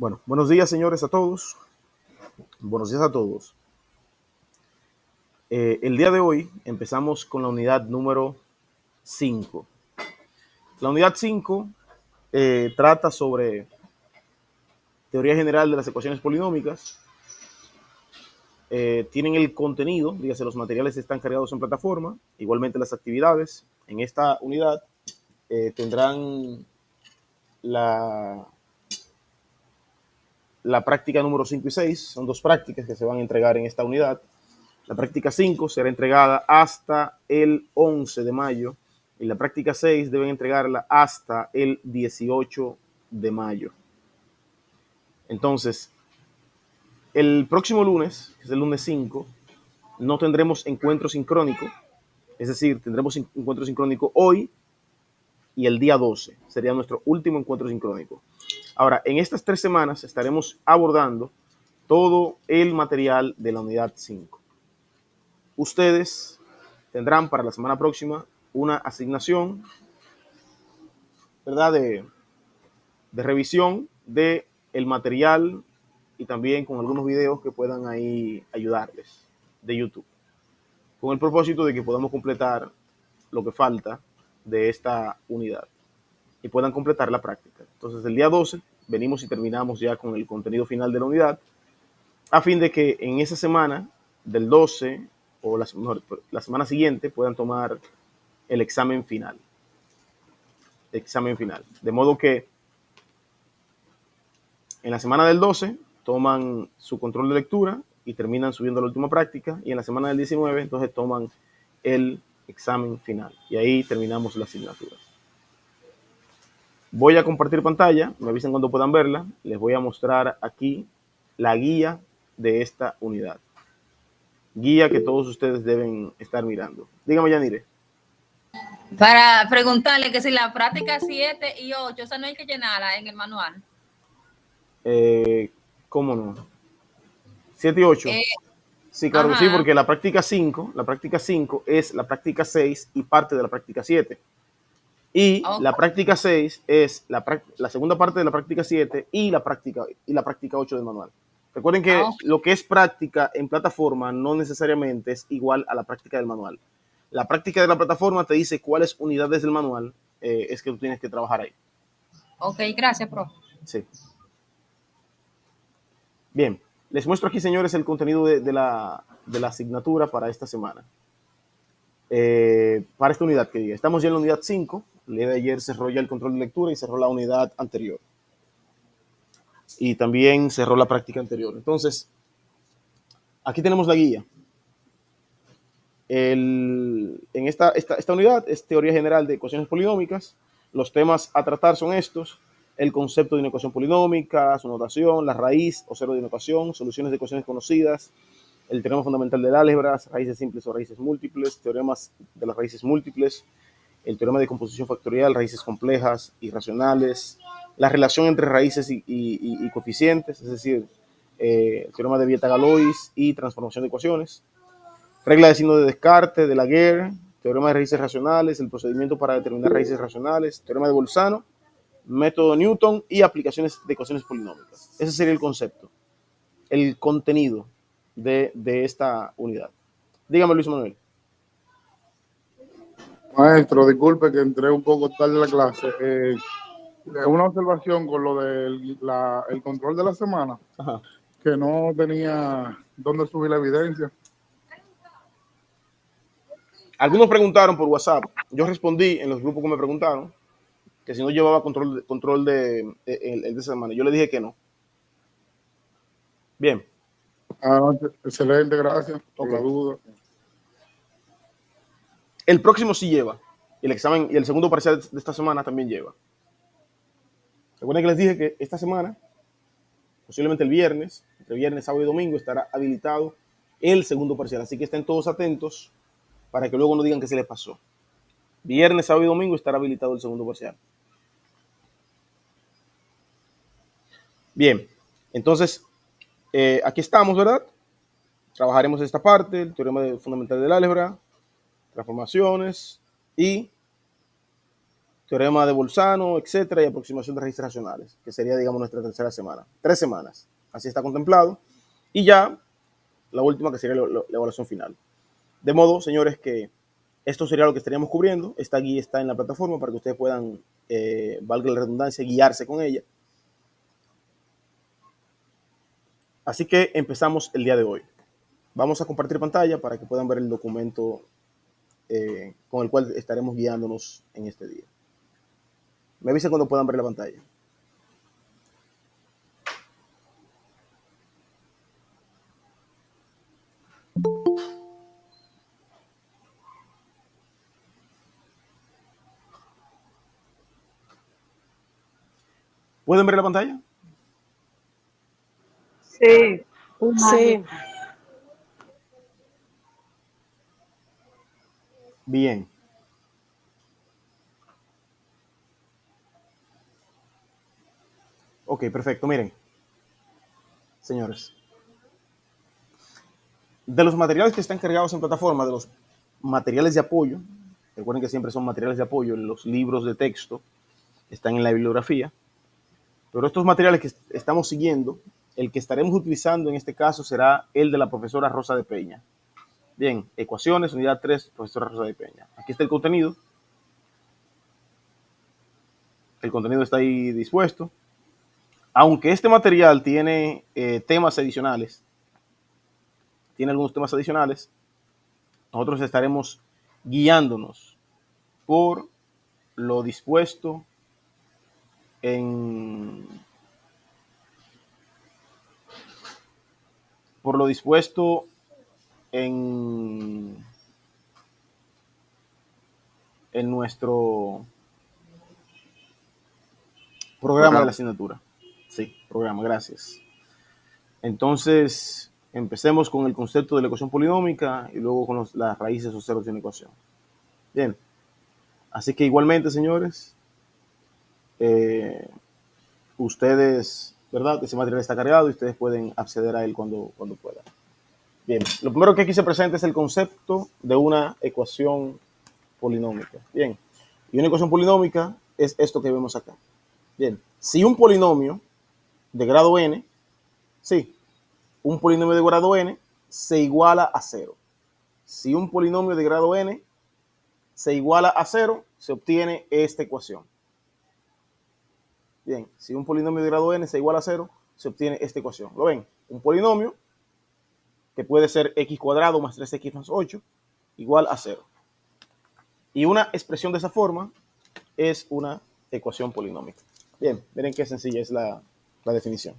Bueno, buenos días, señores, a todos. Buenos días a todos. El día de hoy empezamos con la unidad número 5. La unidad 5 trata sobre teoría general de las ecuaciones polinómicas. Tienen el contenido, dígase, los materiales están cargados en plataforma, igualmente las actividades. En esta unidad tendrán la práctica número 5 y 6. Son dos prácticas que se van a entregar en esta unidad. La práctica 5 será entregada hasta el 11 de mayo y la práctica 6 deben entregarla hasta el 18 de mayo. Entonces, el próximo lunes, que es el lunes 5, no tendremos encuentro sincrónico, es decir, tendremos encuentro sincrónico hoy y el día 12. Sería nuestro último encuentro sincrónico. Ahora, en estas 3 semanas estaremos abordando todo el material de la unidad 5. Ustedes tendrán para la semana próxima una asignación, ¿verdad?, de revisión del material y también con algunos videos que puedan ahí ayudarles de YouTube, con el propósito de que podamos completar lo que falta de esta unidad y puedan completar la práctica. Entonces, el día 12 venimos y terminamos ya con el contenido final de la unidad, a fin de que en esa semana del 12 o la semana siguiente puedan tomar el examen final. De modo que en la semana del 12 toman su control de lectura y terminan subiendo la última práctica, y en la semana del 19 entonces toman el examen final y ahí terminamos la asignatura. Voy a compartir pantalla, me avisan cuando puedan verla. Les voy a mostrar aquí la guía de esta unidad, guía que todos ustedes deben estar mirando. Dígame, Yanire. Para preguntarle que si la práctica 7 y 8, esa no hay que llenarla en el manual. ¿Cómo no? 7 y 8. Sí, claro que sí, porque la práctica 5 es la práctica 6 y parte de la práctica 7. Y la práctica 6 es la segunda parte de la práctica 7 y la práctica 8 del manual. Recuerden que lo que es práctica en plataforma no necesariamente es igual a la práctica del manual. La práctica de la plataforma te dice cuáles unidades del manual es que tú tienes que trabajar ahí. Ok, gracias, profe. Sí. Bien, les muestro aquí, señores, el contenido de la asignatura para esta semana. Para esta unidad que diga. Estamos ya en la unidad 5. El día de ayer cerró ya el control de lectura y cerró la unidad anterior. Y también cerró la práctica anterior. Entonces, aquí tenemos la guía. En esta unidad es teoría general de ecuaciones polinómicas. Los temas a tratar son estos: el concepto de una ecuación polinómica, su notación, la raíz o cero de una ecuación, soluciones de ecuaciones conocidas, el teorema fundamental del álgebra, raíces simples o raíces múltiples, teoremas de las raíces múltiples, el teorema de composición factorial, raíces complejas y racionales, la relación entre raíces y coeficientes, es decir, el teorema de Vieta-Galois y transformación de ecuaciones, regla de signo de Descartes, de Laguerre, teorema de raíces racionales, el procedimiento para determinar raíces racionales, teorema de Bolzano, método Newton y aplicaciones de ecuaciones polinómicas. Ese sería el concepto, el contenido de esta unidad. Dígame, Luis Manuel. Maestro, disculpe que entré un poco tarde a la clase. Una observación con lo del el control de la semana. Ajá. Que no tenía dónde subir la evidencia. Algunos preguntaron por WhatsApp. Yo respondí en los grupos que me preguntaron que si no llevaba control de el de semana. Yo le dije que no. Bien. Excelente, gracias por la duda. El próximo sí lleva. El examen y el segundo parcial de esta semana también lleva. Recuerden que les dije que esta semana, posiblemente el viernes, entre viernes, sábado y domingo, estará habilitado el segundo parcial. Así que estén todos atentos para que luego no digan que se les pasó. Viernes, sábado y domingo estará habilitado el segundo parcial. Bien, entonces, aquí estamos, ¿verdad? Trabajaremos esta parte, el teorema fundamental del álgebra, transformaciones y teorema de Bolzano, etcétera, y aproximación de raíces racionales, que sería, digamos, nuestra tercera semana. 3 semanas, así está contemplado. Y ya la última, que sería la evaluación final. De modo, señores, que esto sería lo que estaríamos cubriendo. Esta guía está en la plataforma para que ustedes puedan, valga la redundancia, guiarse con ella. Así que empezamos el día de hoy. Vamos a compartir pantalla para que puedan ver el documento con el cual estaremos guiándonos en este día. Me avisen cuando puedan ver la pantalla. ¿Pueden ver la pantalla? Sí. Sí. Bien. Ok, perfecto. Miren, señores, de los materiales que están cargados en plataforma, de los materiales de apoyo, recuerden que siempre son materiales de apoyo, los libros de texto están en la bibliografía, pero estos materiales que estamos siguiendo, el que estaremos utilizando en este caso será el de la profesora Rosa de Peña. Bien, ecuaciones, unidad 3, profesora Rosa de Peña. Aquí está el contenido. El contenido está ahí dispuesto. Aunque este material tiene temas adicionales, tiene algunos temas adicionales, nosotros estaremos guiándonos por lo dispuesto en en nuestro programa de la asignatura. Sí, programa, gracias. Entonces, empecemos con el concepto de la ecuación polinómica y luego con las raíces o ceros de una ecuación. Bien, así que igualmente, señores, ustedes, ¿verdad? Ese material está cargado y ustedes pueden acceder a él cuando puedan. Bien, lo primero que aquí se presenta es el concepto de una ecuación polinómica. Bien, y una ecuación polinómica es esto que vemos acá. Bien, si un polinomio de grado n, sí, un polinomio de grado n se iguala a 0. Si un polinomio de grado n se iguala a 0, se obtiene esta ecuación. Bien, si un polinomio de grado n se iguala a 0, se obtiene esta ecuación. ¿Lo ven? Un polinomio que puede ser x cuadrado más 3x más 8 igual a 0. Y una expresión de esa forma es una ecuación polinómica. Bien, miren qué sencilla es la definición.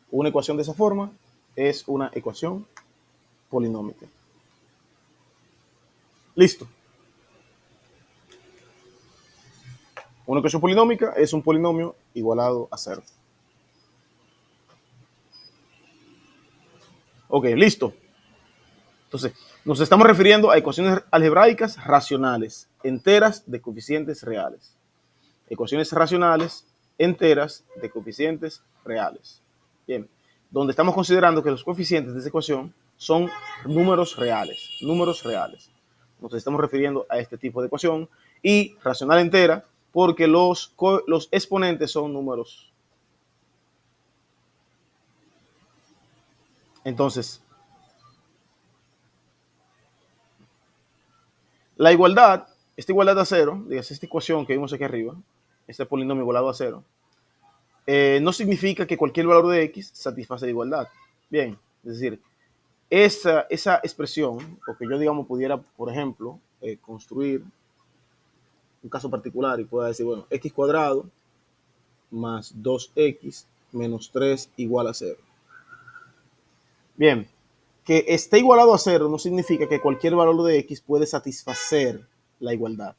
Una ecuación de esa forma es una ecuación polinómica. Listo. Una ecuación polinómica es un polinomio igualado a 0. Ok, listo. Entonces, nos estamos refiriendo a ecuaciones algebraicas racionales, enteras de coeficientes reales. Ecuaciones racionales enteras de coeficientes reales. Bien, donde estamos considerando que los coeficientes de esa ecuación son números reales, números reales. Nos estamos refiriendo a este tipo de ecuación y racional entera porque los exponentes son números. Entonces, la igualdad, esta igualdad a 0, digamos, esta ecuación que vimos aquí arriba, este polinomio igualado a 0, no significa que cualquier valor de x satisface la igualdad. Bien, es decir, esa expresión, o que yo, digamos, pudiera, por ejemplo, construir un caso particular y pueda decir, bueno, x cuadrado más 2x menos 3 igual a 0. Bien, que esté igualado a 0 no significa que cualquier valor de x puede satisfacer la igualdad.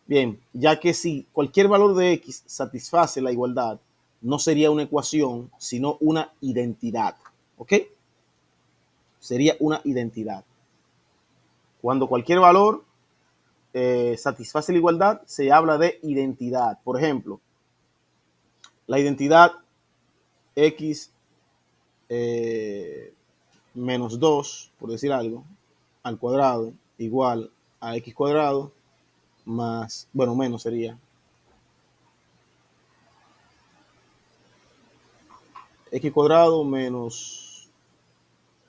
Bien, ya que si cualquier valor de x satisface la igualdad, no sería una ecuación, sino una identidad. ¿Ok? Sería una identidad. Cuando cualquier valor satisface la igualdad, se habla de identidad. Por ejemplo, la identidad x menos 2, por decir algo, al cuadrado igual a x cuadrado más, bueno, menos sería x cuadrado menos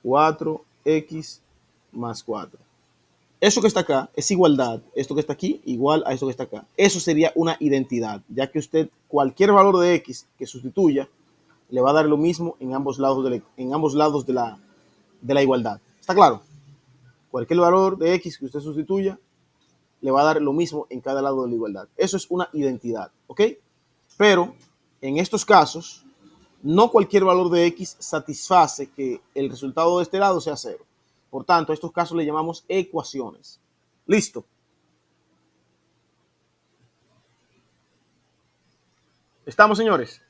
4x más 4. Eso que está acá es igualdad, esto que está aquí igual a esto que está acá. Eso sería una identidad, ya que usted cualquier valor de x que sustituya le va a dar lo mismo en ambos lados de la igualdad. ¿Está claro? Cualquier valor de x que usted sustituya le va a dar lo mismo en cada lado de la igualdad. Eso es una identidad, ¿ok? Pero en estos casos, no cualquier valor de x satisface que el resultado de este lado sea cero. Por tanto, a estos casos le llamamos ecuaciones. Listo. ¿Estamos, señores?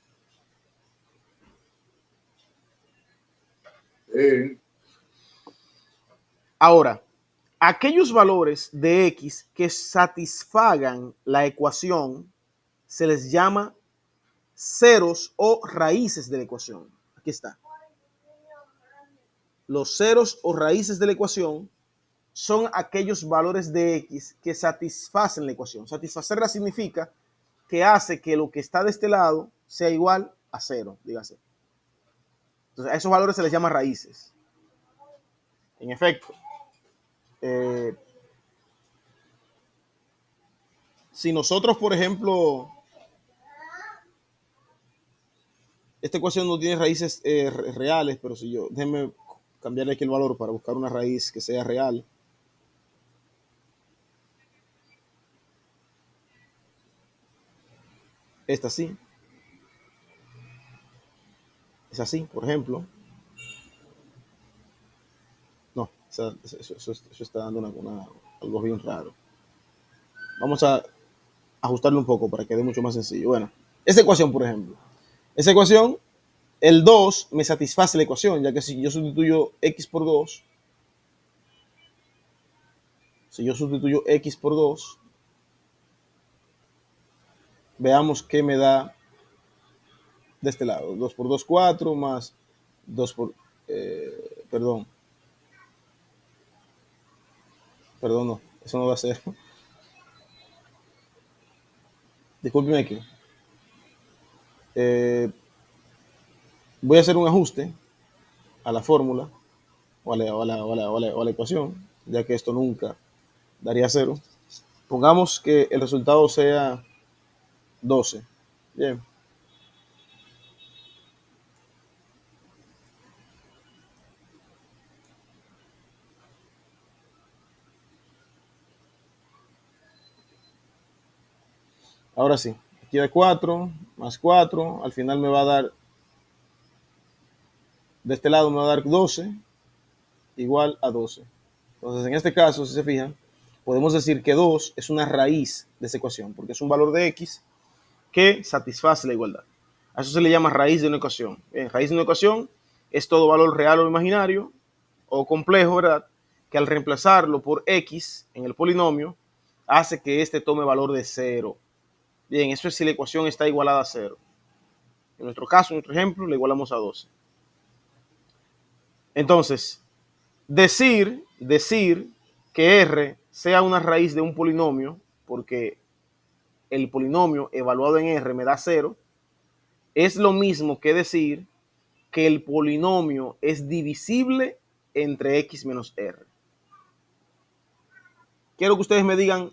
Ahora, aquellos valores de x que satisfagan la ecuación se les llama ceros o raíces de la ecuación. Aquí está. Los ceros o raíces de la ecuación son aquellos valores de x que satisfacen la ecuación. Satisfacerla significa que hace que lo que está de este lado sea igual a cero, dígase. Entonces, a esos valores se les llama raíces. En efecto, si nosotros, por ejemplo, esta ecuación no tiene raíces reales, pero si yo, déjenme cambiarle aquí el valor para buscar una raíz que sea real. Esta sí. Es así, por ejemplo. No, eso está dando algo bien raro. Vamos a ajustarlo un poco para que quede mucho más sencillo. Bueno, esa ecuación, por ejemplo. Esa ecuación, el 2 me satisface la ecuación, ya que si yo sustituyo x por 2, veamos qué me da de este lado. 2 por 2, 4, más 2 por... perdón, no, eso no va a ser. Discúlpeme aquí. Voy a hacer un ajuste a la fórmula o a la ecuación, ya que esto nunca daría 0. Pongamos que el resultado sea 12. Bien. Ahora sí, aquí hay 4 más 4, al final me va a dar, de este lado me va a dar 12 igual a 12. Entonces, en este caso, si se fijan, podemos decir que 2 es una raíz de esa ecuación, porque es un valor de x que satisface la igualdad. A eso se le llama raíz de una ecuación. Bien, raíz de una ecuación es todo valor real o imaginario o complejo, ¿verdad? Que al reemplazarlo por x en el polinomio, hace que este tome valor de 0. Bien, eso es si la ecuación está igualada a 0. En nuestro caso, en nuestro ejemplo, le igualamos a 12. Entonces, decir que R sea una raíz de un polinomio, porque el polinomio evaluado en R me da 0, es lo mismo que decir que el polinomio es divisible entre x menos R. Quiero que ustedes me digan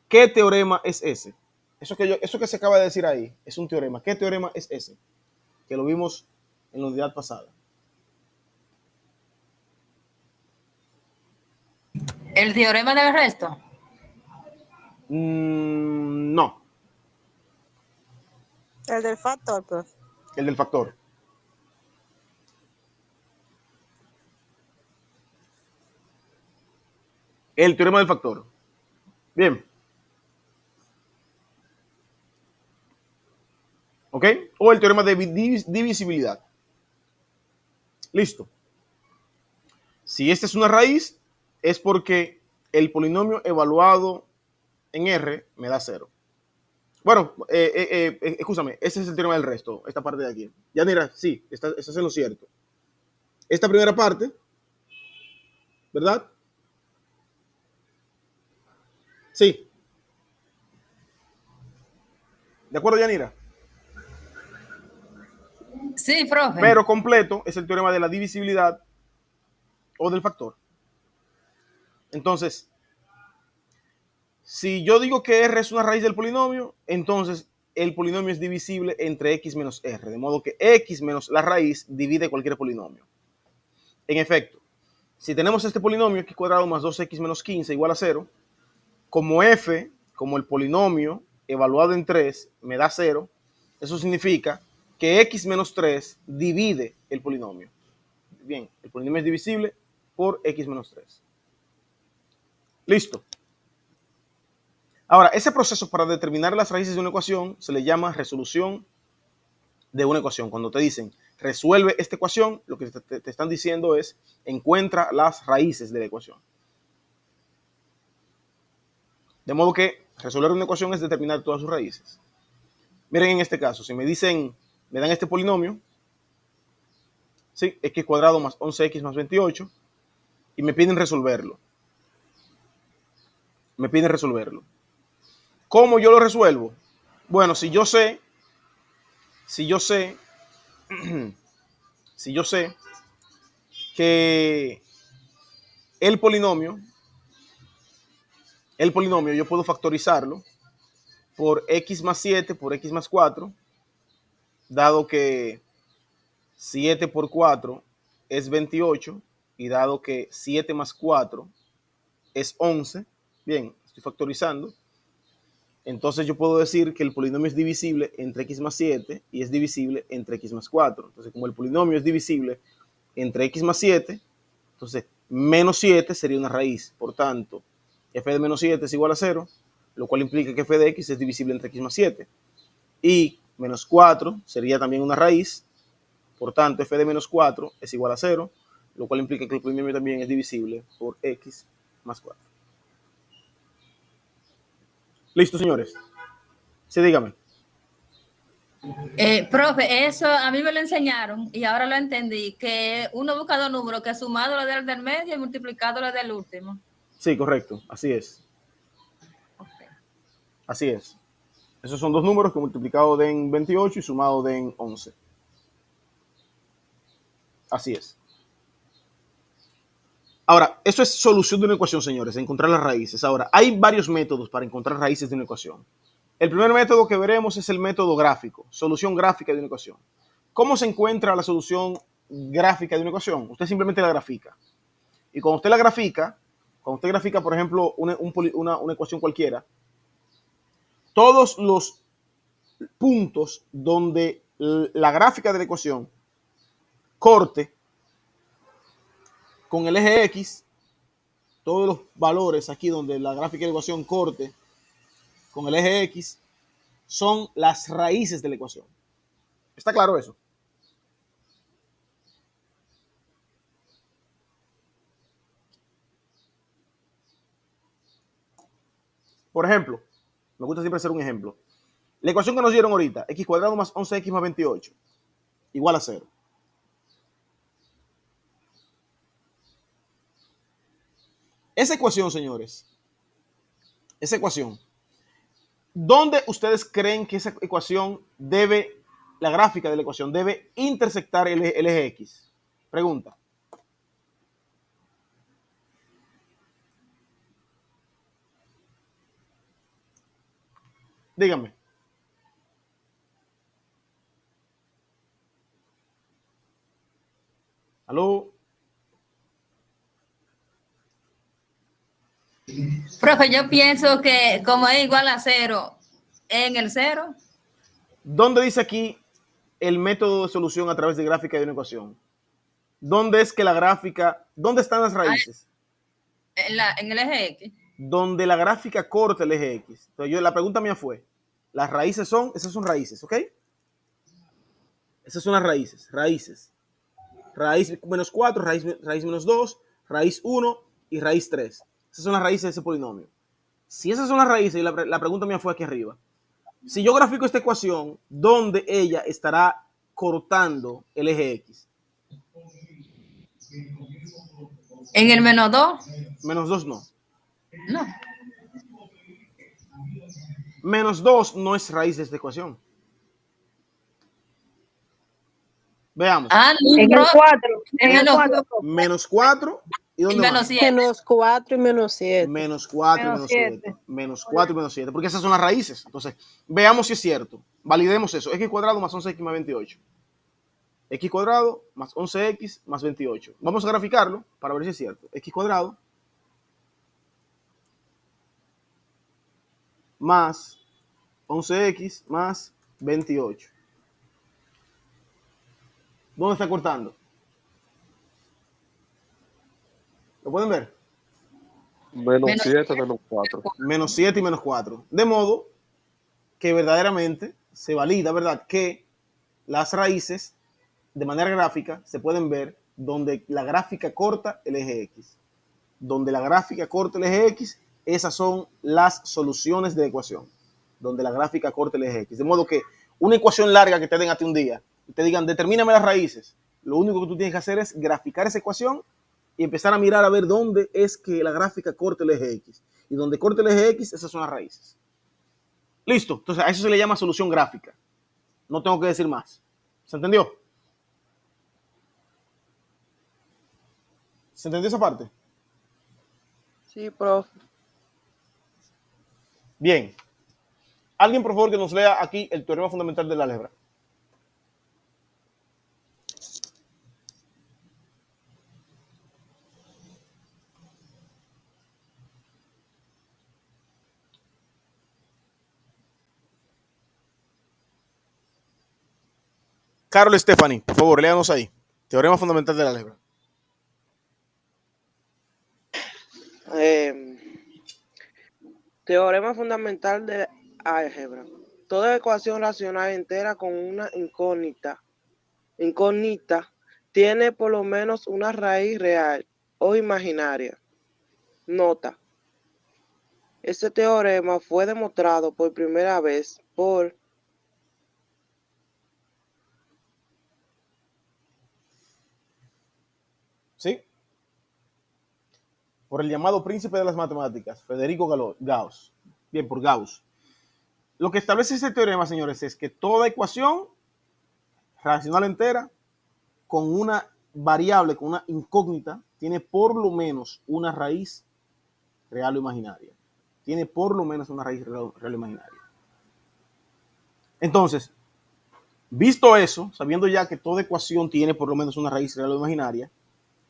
qué teorema es ese. Eso que se acaba de decir ahí es un teorema. ¿Qué teorema es ese? Que lo vimos en la unidad pasada. ¿El teorema del resto? No. El del factor, profe. El del factor. El teorema del factor. Bien. ¿Ok? O el teorema de divisibilidad. Listo. Si esta es una raíz, es porque el polinomio evaluado en R me da 0. Bueno, escúchame, ese es el teorema del resto, esta parte de aquí. Yanira, sí, estás en lo cierto. Esta primera parte, ¿verdad? Sí. ¿De acuerdo, Yanira? Sí, profe. Pero completo es el teorema de la divisibilidad o del factor. Entonces, si yo digo que R es una raíz del polinomio, entonces el polinomio es divisible entre X menos R, de modo que X menos la raíz divide cualquier polinomio. En efecto, si tenemos este polinomio X cuadrado más 2X menos 15 igual a 0, como F, como el polinomio evaluado en 3 me da 0, eso significa que X menos 3 divide el polinomio. Bien, el polinomio es divisible por X menos 3. Listo. Ahora, ese proceso para determinar las raíces de una ecuación se le llama resolución de una ecuación. Cuando te dicen resuelve esta ecuación, lo que te están diciendo es encuentra las raíces de la ecuación. De modo que resolver una ecuación es determinar todas sus raíces. Miren en este caso, si me dan este polinomio, ¿sí? X cuadrado más 11X más 28, y me piden resolverlo. ¿Cómo yo lo resuelvo? Bueno, si yo sé que el polinomio yo puedo factorizarlo por X más 7 por X más 4, dado que 7 por 4 es 28 y dado que 7 más 4 es 11, bien, estoy factorizando, entonces yo puedo decir que el polinomio es divisible entre X más 7 y es divisible entre X más 4. Entonces, como el polinomio es divisible entre X más 7, entonces menos 7 sería una raíz. Por tanto, f de menos 7 es igual a 0, lo cual implica que f de x es divisible entre x más 7. Y menos 4 sería también una raíz. Por tanto, f de menos 4 es igual a 0, lo cual implica que el polinomio también es divisible por x más 4. ¿Listo, señores? Sí, dígame. Profe, eso a mí me lo enseñaron y ahora lo entendí, que uno busca dos números, que sumado lo del medio y multiplicado lo del último. Sí, correcto, así es. Okay. Así es. Esos son dos números que multiplicado den 28 y sumado den 11. Así es. Ahora, eso es solución de una ecuación, señores, encontrar las raíces. Ahora, hay varios métodos para encontrar raíces de una ecuación. El primer método que veremos es el método gráfico, solución gráfica de una ecuación. ¿Cómo se encuentra la solución gráfica de una ecuación? Usted simplemente la grafica. Y cuando usted grafica, por ejemplo, una ecuación cualquiera, todos los puntos donde la gráfica de la ecuación corte con el eje X, todos los valores aquí donde la gráfica de la ecuación corte con el eje X, son las raíces de la ecuación. ¿Está claro eso? Por ejemplo, me gusta siempre hacer un ejemplo. La ecuación que nos dieron ahorita, x cuadrado más 11x más 28, igual a 0. Esa ecuación, señores, esa ecuación, ¿dónde ustedes creen que esa ecuación la gráfica de la ecuación debe intersectar el eje X? Pregunta. Díganme. ¿Aló? Profe, yo pienso que como es igual a 0 en el 0. ¿Dónde dice aquí el método de solución a través de gráfica de una ecuación? ¿Dónde están las raíces? En el eje X. Donde la gráfica corta el eje X. Entonces la pregunta mía fue, esas son raíces, ¿ok? Esas son las raíces. Raíz menos 4, raíz menos 2, raíz 1 y raíz 3. Esas son las raíces de ese polinomio. Si esas son las raíces, y la pregunta mía fue aquí arriba, si yo grafico esta ecuación, ¿dónde ella estará cortando el eje X? En el menos 2. Menos 2 no. No. Menos 2 no es raíz de esta ecuación. Veamos. Ah, En no, el 4. En el menos 4. Menos 4. ¿Y y dónde menos más? 7. Menos 4 y menos 7. Menos 4 y Menos menos 7. 7. Menos 4 y menos 7. Porque esas son las raíces. Entonces, veamos si es cierto. Validemos eso. X cuadrado más 11x más 28. X cuadrado más 11x más 28. Vamos a graficarlo para ver si es cierto. X cuadrado más 11x más 28. ¿Dónde está cortando? ¿Lo pueden ver? Menos Menos 7, menos 4. Menos 7 y menos 4. De modo que verdaderamente se valida, ¿verdad? Que las raíces de manera gráfica se pueden ver donde la gráfica corta el eje X. Donde la gráfica corta el eje X, esas son las soluciones de la ecuación. Donde la gráfica corta el eje X. De modo que una ecuación larga que te den a ti un día y te digan, determíname las raíces, lo único que tú tienes que hacer es graficar esa ecuación y empezar a mirar a ver dónde es que la gráfica corta el eje X. Y donde corta el eje X, esas son las raíces. Listo. Entonces a eso se le llama solución gráfica. No tengo que decir más. ¿Se entendió? ¿Se entendió esa parte? Sí, profe. Bien. Alguien, por favor, que nos lea aquí el teorema fundamental del álgebra. Carol Stephanie, por favor, léanos ahí. Teorema fundamental del álgebra. Teorema fundamental de álgebra. Toda ecuación racional entera con una incógnita tiene por lo menos una raíz real o imaginaria. Nota. Este teorema fue demostrado por primera vez por ¿Sí? Por el llamado príncipe de las matemáticas, Federico Gauss. Bien, por Gauss. Lo que establece este teorema, señores, es que toda ecuación racional entera con una variable, con una incógnita, tiene por lo menos una raíz real o imaginaria. Tiene por lo menos una raíz real o imaginaria. Entonces, visto eso, sabiendo ya que toda ecuación tiene por lo menos una raíz real o imaginaria,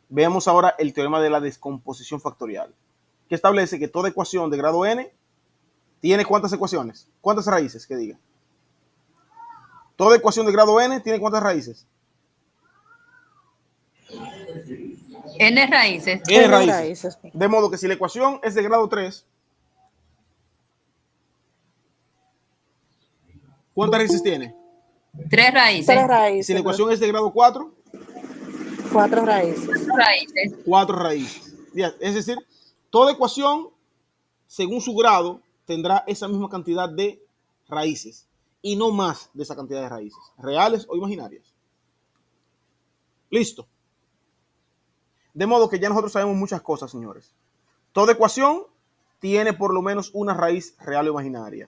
veamos ahora el teorema de la descomposición factorial, que establece que toda ecuación de grado n tiene ¿cuántas ecuaciones? ¿Cuántas raíces? Que diga. Toda ecuación de grado n tiene ¿cuántas raíces? N raíces. N raíces. De modo que si la ecuación es de grado 3, ¿cuántas raíces tiene? 3 raíces. 3 Y raíces. si la ecuación es de grado 4, 4 raíces. 4 raíces. Es decir, toda ecuación, según su grado, tendrá esa misma cantidad de raíces y no más de esa cantidad de raíces, reales o imaginarias. Listo. De modo que ya nosotros sabemos muchas cosas, señores. Toda ecuación tiene por lo menos una raíz real o imaginaria.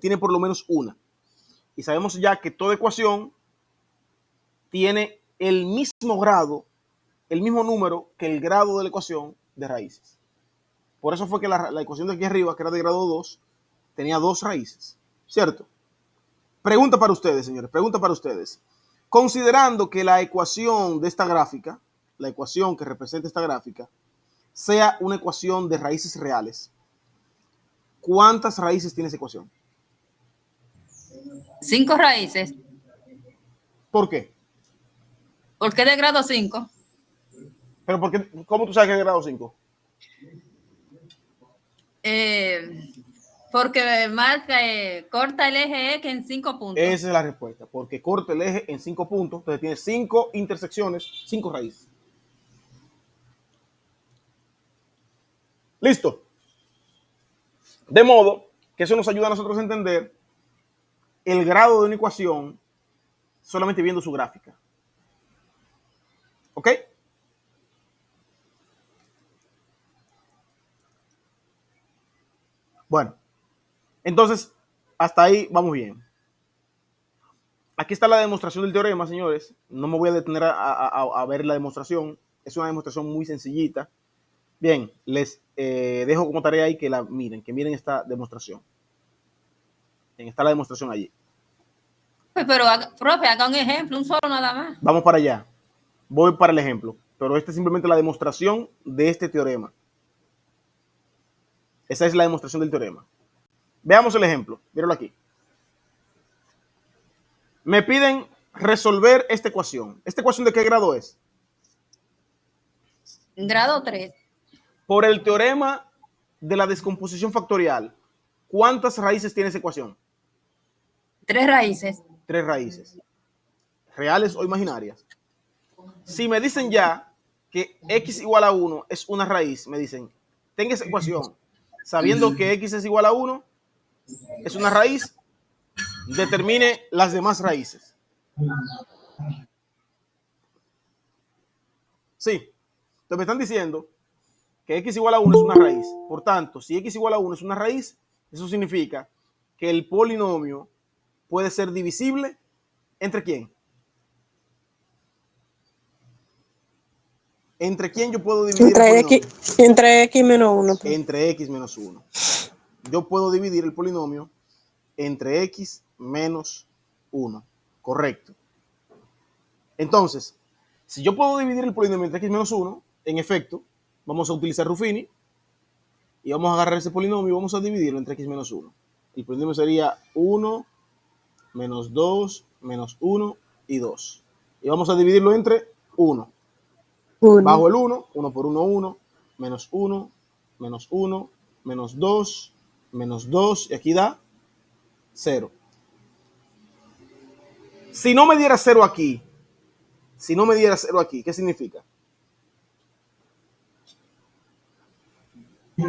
Tiene por lo menos una. Y sabemos ya que toda ecuación tiene el mismo grado, el mismo número que el grado de la ecuación de raíces. Por eso fue que la ecuación de aquí arriba, que era de grado 2, tenía 2 raíces. ¿Cierto? Pregunta para ustedes, señores. Pregunta para ustedes. Considerando que la ecuación de esta gráfica, la ecuación que representa esta gráfica, sea una ecuación de raíces reales, ¿cuántas raíces tiene esa ecuación? 5 raíces. ¿Por qué? ¿Por qué de grado 5? ¿Pero por qué? ¿Cómo tú sabes que es de grado 5? Porque marca, corta el eje X en 5 puntos. Esa es la respuesta. Porque corta el eje en 5 puntos. Entonces tiene 5 intersecciones, 5 raíces. Listo. De modo que eso nos ayuda a nosotros a entender el grado de una ecuación solamente viendo su gráfica. ¿Ok? Bueno, entonces Hasta ahí vamos bien. Aquí está la demostración del teorema, señores. No me voy a detener a ver la demostración. Es una demostración muy sencillita. Bien, les dejo como tarea ahí que miren esta demostración. Bien, está la demostración allí. Pero, profe, haga un ejemplo, un solo nada más. Vamos para allá. Voy para el ejemplo. Pero esta es simplemente la demostración de este teorema. Esa es la demostración del teorema. Veamos el ejemplo. Míralo aquí. Me piden resolver esta ecuación. ¿Esta ecuación de qué grado es? Grado 3. Por el teorema de la descomposición factorial, ¿cuántas raíces tiene esa ecuación? 3 raíces. 3 raíces. ¿Reales o imaginarias? Si me dicen ya que x igual a 1 es una raíz, me dicen, tenga esa ecuación, sabiendo que x es igual a 1, es una raíz, determine las demás raíces. Sí, entonces me están diciendo que x igual a 1 es una raíz. Por tanto, si x igual a 1 es una raíz, eso significa que el polinomio puede ser divisible ¿entre quién? ¿Entre quién yo puedo dividir Entre el polinomio? entre X menos 1. Entre x menos 1. Yo puedo dividir el polinomio entre x menos 1. Correcto. Entonces, si yo puedo dividir el polinomio entre x menos 1, en efecto, vamos a utilizar Ruffini y vamos a agarrar ese polinomio y vamos a dividirlo entre x menos 1. El polinomio sería 1 menos 2 menos 1 y 2. Y vamos a dividirlo entre 1. Bajo el 1, 1 por 1, 1, menos 1, menos 1, menos 2, menos 2, y aquí da 0. Si no me diera 0 aquí, ¿qué significa?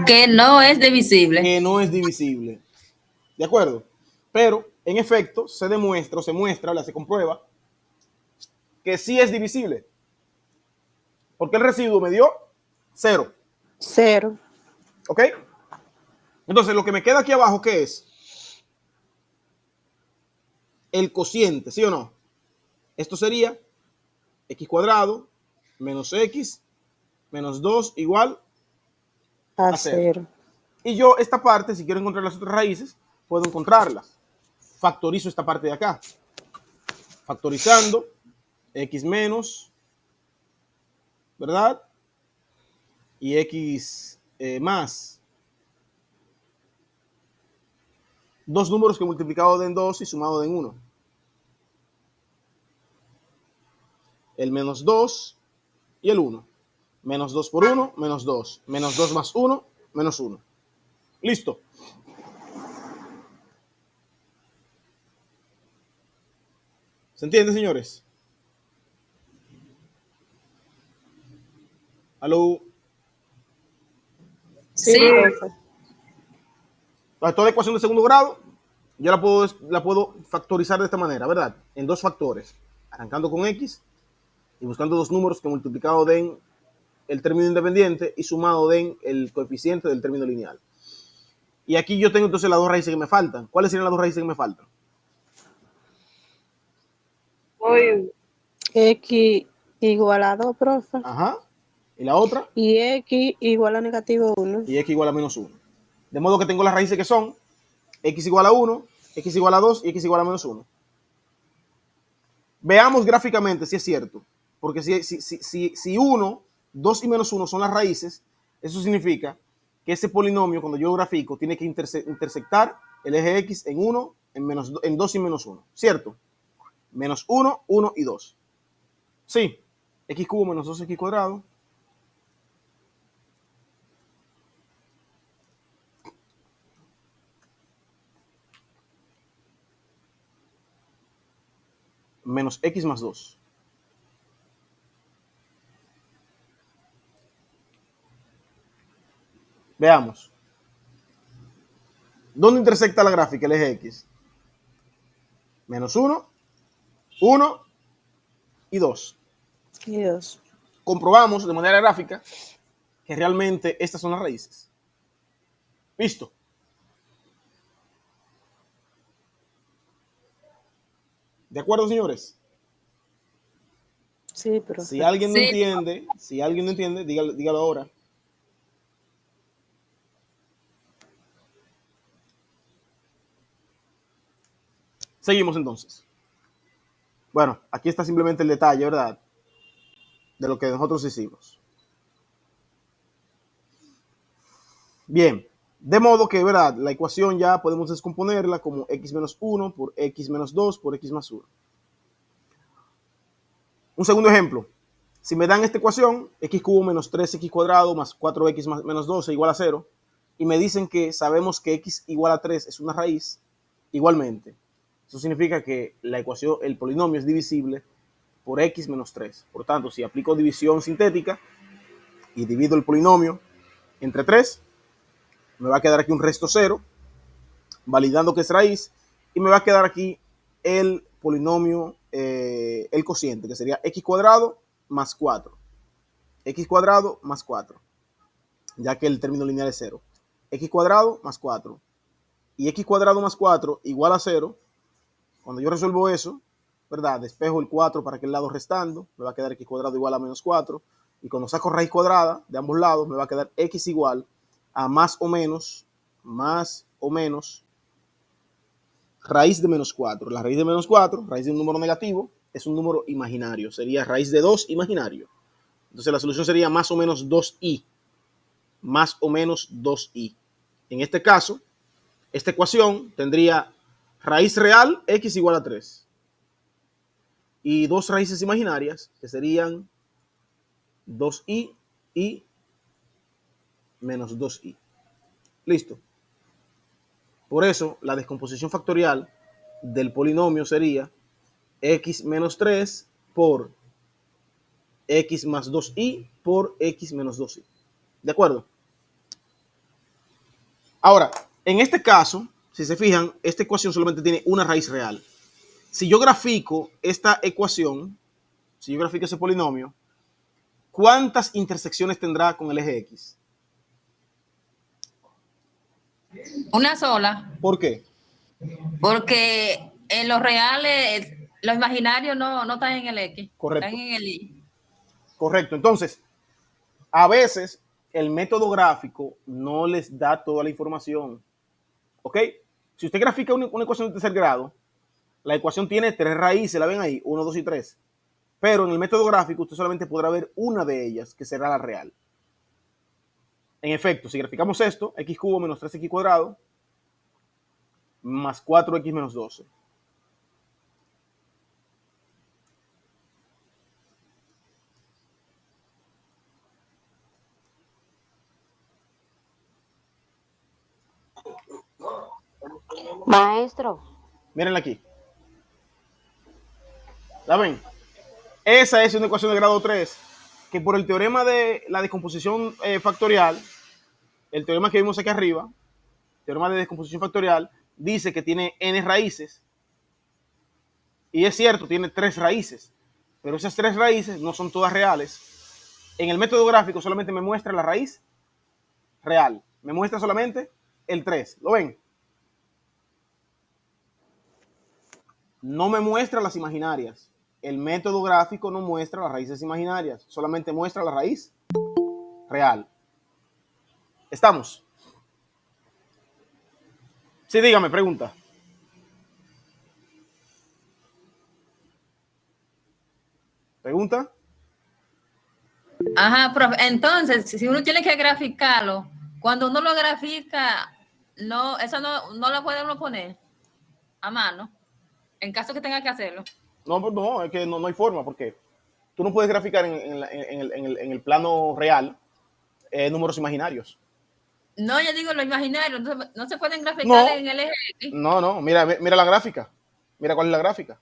Que no es divisible. Que no es divisible. ¿De acuerdo? Pero, en efecto, se muestra, se comprueba que sí es divisible. Porque el residuo me dio 0. 0. ¿Ok? Entonces, lo que me queda aquí abajo, ¿qué es? El cociente, ¿sí o no? Esto sería x cuadrado menos x menos 2 igual A a 0. 0. Y yo esta parte, si quiero encontrar las otras raíces, puedo encontrarlas. Factorizo esta parte de acá. Factorizando x menos, ¿verdad? Y x más. Dos números que multiplicado en 2 y sumado en 1. El menos 2 y el 1. Menos 2 por 1, menos 2. Menos 2 más 1, menos 1. Listo. ¿Se entiende, señores? ¿Aló? Sí, Sí. profe. Toda ecuación de segundo grado, yo la puedo factorizar de esta manera, ¿verdad? En dos factores. Arrancando con x y buscando dos números que multiplicado den el término independiente y sumado den el coeficiente del término lineal. Y aquí yo tengo entonces las dos raíces que me faltan. ¿Cuáles serían las dos raíces que me faltan? X igual a 2, profe. Ajá. ¿Y la otra? Y X igual a negativo 1. Y x igual a menos 1. De modo que tengo las raíces que son x igual a 1, x igual a 2 y x igual a menos 1. Veamos gráficamente si es cierto. Porque si 1, 2 y menos 1 son las raíces, eso significa que ese polinomio, cuando yo lo grafico, tiene que intersectar el eje x en 1, en 2 y menos 1. ¿Cierto? Menos 1, 1 y 2. Sí. X cubo menos 2x cuadrado. Menos x más 2. Veamos. ¿Dónde intersecta la gráfica el eje x? Menos 1, 1 y 2. Y 2. Comprobamos de manera gráfica que realmente estas son las raíces. Listo. ¿De acuerdo, señores? Sí, profe. Si alguien no Sí. entiende, dígalo ahora. Seguimos entonces. Bueno, aquí está simplemente el detalle, ¿verdad? De lo que nosotros hicimos. Bien, de modo que, ¿verdad? La ecuación ya podemos descomponerla como x menos 1 por x menos 2 por x más 1. Un segundo ejemplo. Si me dan esta ecuación, x cubo menos 3x cuadrado más 4x más menos 12 igual a 0, y me dicen que sabemos que x igual a 3 es una raíz, igualmente. Eso significa que la ecuación, el polinomio es divisible por x menos 3. Por tanto, si aplico división sintética y divido el polinomio entre 3, me va a quedar aquí un resto 0, validando que es raíz, y me va a quedar aquí el polinomio, el cociente, que sería x cuadrado más 4. X cuadrado más 4, ya que el término lineal es 0. X cuadrado más 4. Y x cuadrado más 4 igual a 0. Cuando yo resuelvo eso, ¿verdad? Despejo el 4 para aquel lado restando, me va a quedar x cuadrado igual a menos 4. Y cuando saco raíz cuadrada de ambos lados, me va a quedar x igual a más o menos raíz de menos 4. La raíz de menos 4, raíz de un número negativo, es un número imaginario. Sería raíz de 2 imaginario. Entonces la solución sería más o menos 2i. Más o menos 2i. En este caso, esta ecuación tendría raíz real x igual a 3. Y dos raíces imaginarias, que serían 2i y menos 2i. Listo. Por eso, la descomposición factorial del polinomio sería x menos 3 por x más 2i por x menos 2i. ¿De acuerdo? Ahora, en este caso, si se fijan, esta ecuación solamente tiene una raíz real. Si yo grafico esta ecuación, si yo grafico ese polinomio, ¿cuántas intersecciones tendrá con el eje X? Una sola, ¿Por qué? porque en los reales, los imaginarios no están en el X, Correcto. están en el Y. Correcto. Entonces, a veces el método gráfico no les da toda la información. ¿Ok? Si usted grafica una ecuación de tercer grado, la ecuación tiene tres raíces, ¿la ven ahí? 1, 2 y 3. Pero en el método gráfico usted solamente podrá ver una de ellas, que será la real. En efecto, si graficamos esto, x cubo menos 3x cuadrado más 4x menos 12. Maestro, Mírenla aquí. ¿La ven? Esa es una ecuación de grado 3 que por el teorema de la descomposición factorial, el teorema que vimos aquí arriba, teorema de descomposición factorial, dice que tiene n raíces. Y es cierto, tiene 3 raíces. Pero esas 3 raíces no son todas reales. En el método gráfico solamente me muestra la raíz real. Me muestra solamente el 3. ¿Lo ven? No me muestra las imaginarias. El método gráfico no muestra las raíces imaginarias. Solamente muestra la raíz real. ¿Estamos? Sí, dígame, pregunta. ¿Pregunta? Ajá, profe. Entonces, si uno tiene que graficarlo, cuando uno lo grafica, no, eso no lo puede uno poner a mano, en caso que tenga que hacerlo. No, pues no, es que no hay forma, porque tú no puedes graficar en el plano real números imaginarios. No, yo digo lo imaginario, no se pueden graficar No. en el eje X. No, mira la gráfica. Mira cuál es la gráfica.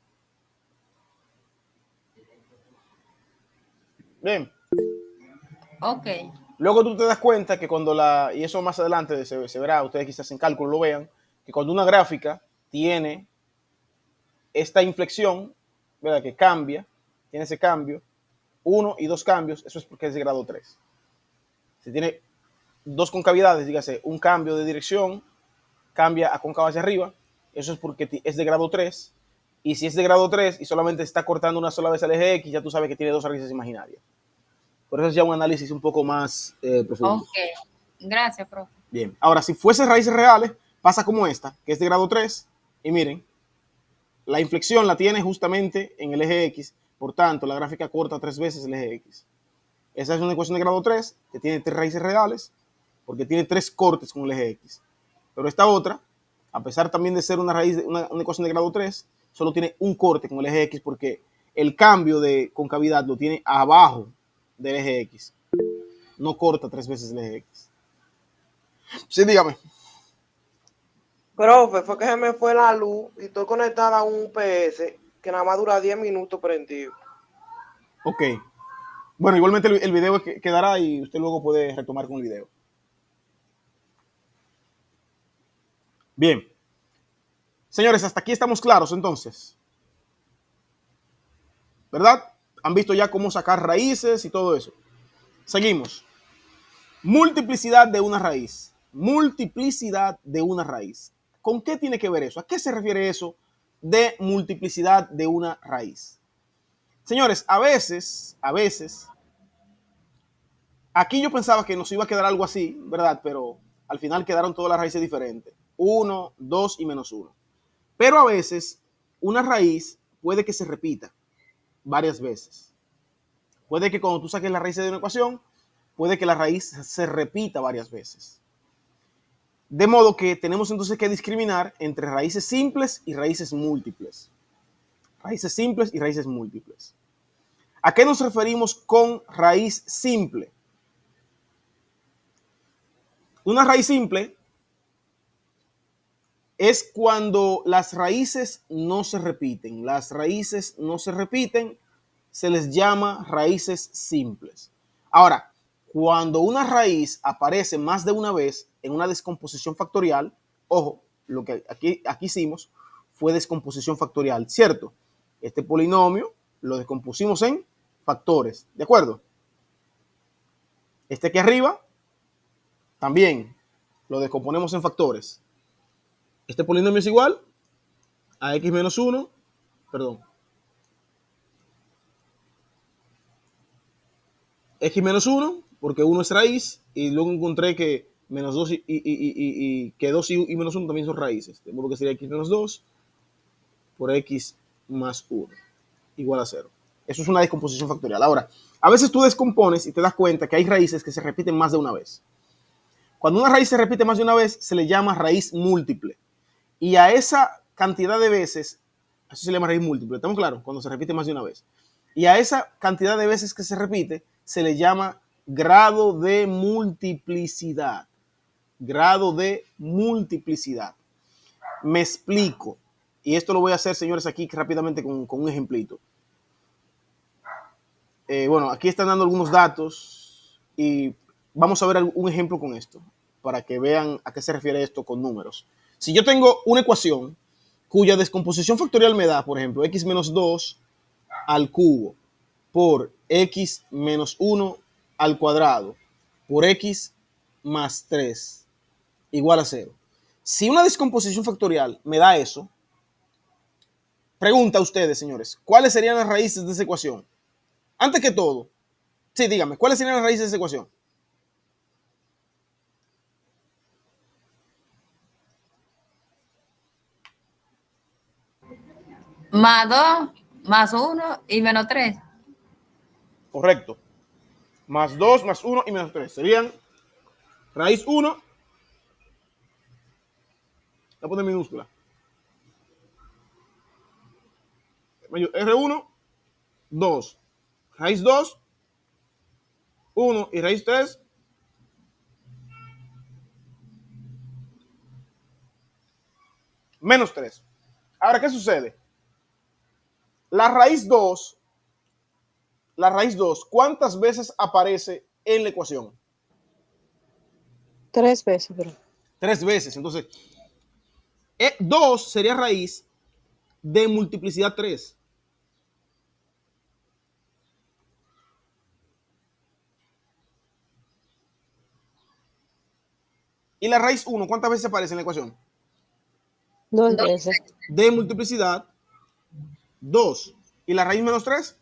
Bien. Ok. Luego tú te das cuenta que cuando y eso más adelante se verá, ustedes quizás en cálculo lo vean, que cuando una gráfica tiene esta inflexión, ¿verdad? Que cambia, tiene ese cambio, 1 y 2 cambios, eso es porque es de grado 3. Si tiene 2 concavidades, dígase, un cambio de dirección, cambia a cóncavo hacia arriba, eso es porque es de grado 3, Y si es de grado 3 y solamente está cortando una sola vez el eje X, ya tú sabes que tiene dos raíces imaginarias. Por eso es ya un análisis un poco más profundo. Ok. Gracias, profe. Bien, ahora si fuese raíces reales, pasa como esta, que es de grado 3, y miren, la inflexión la tiene justamente en el eje X, por tanto, la gráfica corta 3 veces el eje X. Esa es una ecuación de grado 3, que tiene 3 raíces reales, porque tiene 3 cortes con el eje X. Pero esta otra, a pesar también de ser una ecuación de grado 3, solo tiene un corte con el eje X, porque el cambio de concavidad lo tiene abajo del eje X. No corta 3 veces el eje X. Sí, dígame. Profe, fue que se me fue la luz y estoy conectada a un UPS que nada más dura 10 minutos prendido. Ok. Bueno, igualmente el video quedará y usted luego puede retomar con el video. Bien. Señores, hasta aquí estamos claros entonces. ¿Verdad? Han visto ya cómo sacar raíces y todo eso. Seguimos. Multiplicidad de una raíz. Multiplicidad de una raíz. ¿Con qué tiene que ver eso? ¿A qué se refiere eso de multiplicidad de una raíz? Señores, a veces, aquí yo pensaba que nos iba a quedar algo así, ¿verdad? Pero al final quedaron todas las raíces diferentes. 1, 2 y menos 1. Pero a veces una raíz puede que se repita varias veces. Puede que cuando tú saques la raíz de una ecuación, puede que la raíz se repita varias veces. De modo que tenemos entonces que discriminar entre raíces simples y raíces múltiples. Raíces simples y raíces múltiples. ¿A qué nos referimos con raíz simple? Una raíz simple es cuando las raíces no se repiten. Las raíces no se repiten, se les llama raíces simples. Ahora, cuando una raíz aparece más de una vez en una descomposición factorial, ojo, lo que aquí hicimos fue descomposición factorial, ¿cierto? Este polinomio lo descompusimos en factores, ¿de acuerdo? Este aquí arriba también lo descomponemos en factores. Este polinomio es igual a x menos 1, perdón, x menos 1, porque 1 es raíz, y luego encontré que menos 2 que 2 y menos 1 también son raíces, de modo que sería x menos 2 por x más 1, igual a 0. Eso es una descomposición factorial. Ahora, a veces tú descompones y te das cuenta que hay raíces que se repiten más de una vez. Cuando una raíz se repite más de una vez, se le llama raíz múltiple. Y a esa cantidad de veces, eso se llama raíz múltiple, ¿estamos claros? Cuando se repite más de una vez. Y a esa cantidad de veces que se repite, se le llama grado de multiplicidad. Grado de multiplicidad. Me explico. Y esto lo voy a hacer, señores, aquí rápidamente con un ejemplito. Bueno, aquí están dando algunos datos y vamos a ver un ejemplo con esto para que vean a qué se refiere esto con números. Si yo tengo una ecuación cuya descomposición factorial me da, por ejemplo, x menos 2 al cubo por x menos 1 al cuadrado por x más 3 igual a 0. Si una descomposición factorial me da eso, pregunta a ustedes, señores, ¿cuáles serían las raíces de esa ecuación? Antes que todo, sí, dígame, ¿cuáles serían las raíces de esa ecuación? Más 2, más 1 y menos 3. Correcto. Más 2, más 1 y menos 3. Serían raíz 1. Voy a poner minúscula. R1, 2. Raíz 2, 1 y raíz 3. Menos 3. Ahora, ¿qué sucede? La raíz 2, ¿cuántas veces aparece en la ecuación? 3 veces, bro. 3 veces. Entonces, 2 sería raíz de multiplicidad 3. Y la raíz 1, ¿cuántas veces aparece en la ecuación? 2 2 veces. De multiplicidad 2. ¿Y la raíz menos 3?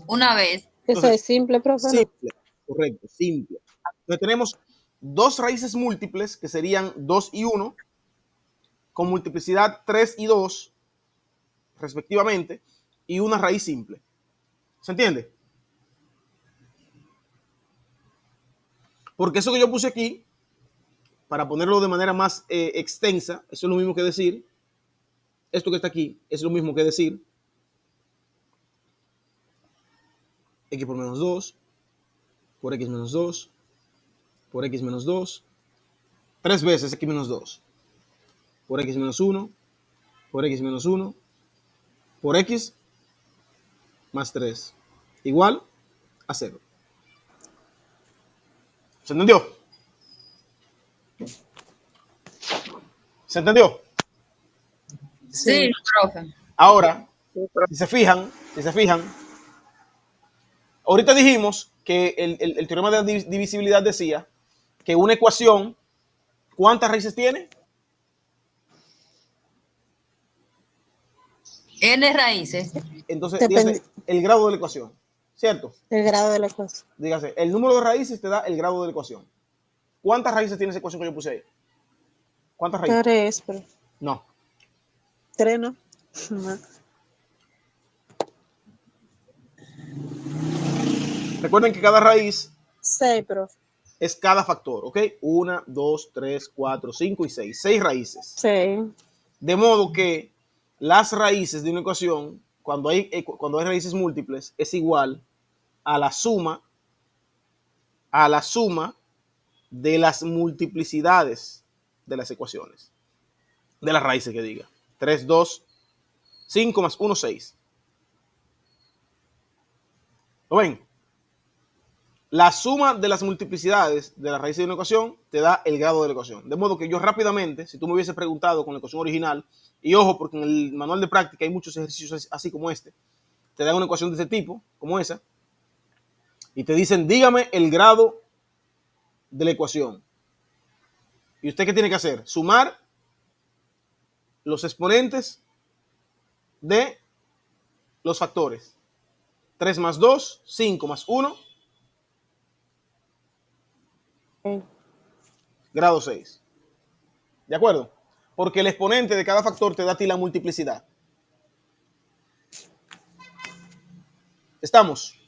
Una vez. Eso Entonces, es simple, profe. ¿No? simple. Correcto, simple. Entonces tenemos dos raíces múltiples que serían 2 y 1 con multiplicidad 3 y 2 respectivamente y una raíz simple. ¿Se entiende? Porque eso que yo puse aquí, para ponerlo de manera más extensa, eso es lo mismo que decir, esto que está aquí es lo mismo que decir x por menos 2, por x menos 2, por x menos 2, 3 veces x menos 2, por x menos 1, por x menos 1, por x más 3, igual a 0. ¿Se entendió? ¿Se entendió? Sí, profe. Ahora, si se fijan, ahorita dijimos que el teorema de la divisibilidad decía que una ecuación, ¿cuántas raíces tiene? N raíces. Entonces, dígase el grado de la ecuación, ¿cierto? El grado de la ecuación. Dígase, el número de raíces te da el grado de la ecuación. ¿Cuántas raíces tiene esa ecuación que yo puse ahí? ¿Cuántas raíces? 3, profe. No. 3, ¿no? No. Recuerden que cada raíz 6, profe. es cada factor, ¿ok? 1, 2, 3, 4, 5 y 6. 6 raíces. 6. De modo que las raíces de una ecuación, cuando hay raíces múltiples, es igual a la suma de las multiplicidades de las ecuaciones, de las raíces que diga. 3, 2, 5 más 1, 6. ¿Lo ven? La suma de las multiplicidades de las raíces de una ecuación te da el grado de la ecuación. De modo que yo rápidamente, si tú me hubieses preguntado con la ecuación original, y ojo, porque en el manual de práctica hay muchos ejercicios así como este, te dan una ecuación de este tipo, como esa, y te dicen, dígame el grado de la ecuación. ¿Y usted qué tiene que hacer? Sumar los exponentes de los factores. 3 más 2, 5 más 1, grado 6. ¿De acuerdo? Porque el exponente de cada factor te da a ti la multiplicidad. ¿Estamos?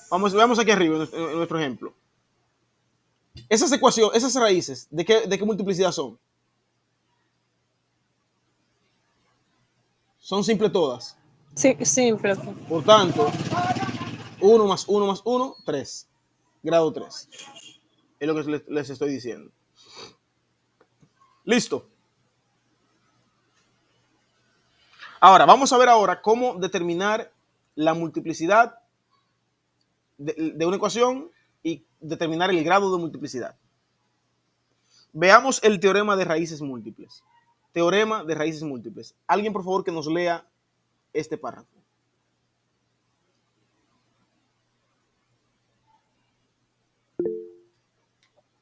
Veamos aquí arriba en nuestro ejemplo. Esas ecuaciones, esas raíces, ¿de qué multiplicidad son? Son simples todas. Sí, simple. Por tanto, 1 más 1 más 1, 3. Grado 3. Es lo que les estoy diciendo. Listo. Ahora, vamos a ver ahora cómo determinar la multiplicidad de una ecuación y determinar el grado de multiplicidad. Veamos el teorema de raíces múltiples. Teorema de raíces múltiples. Alguien, por favor, que nos lea este párrafo.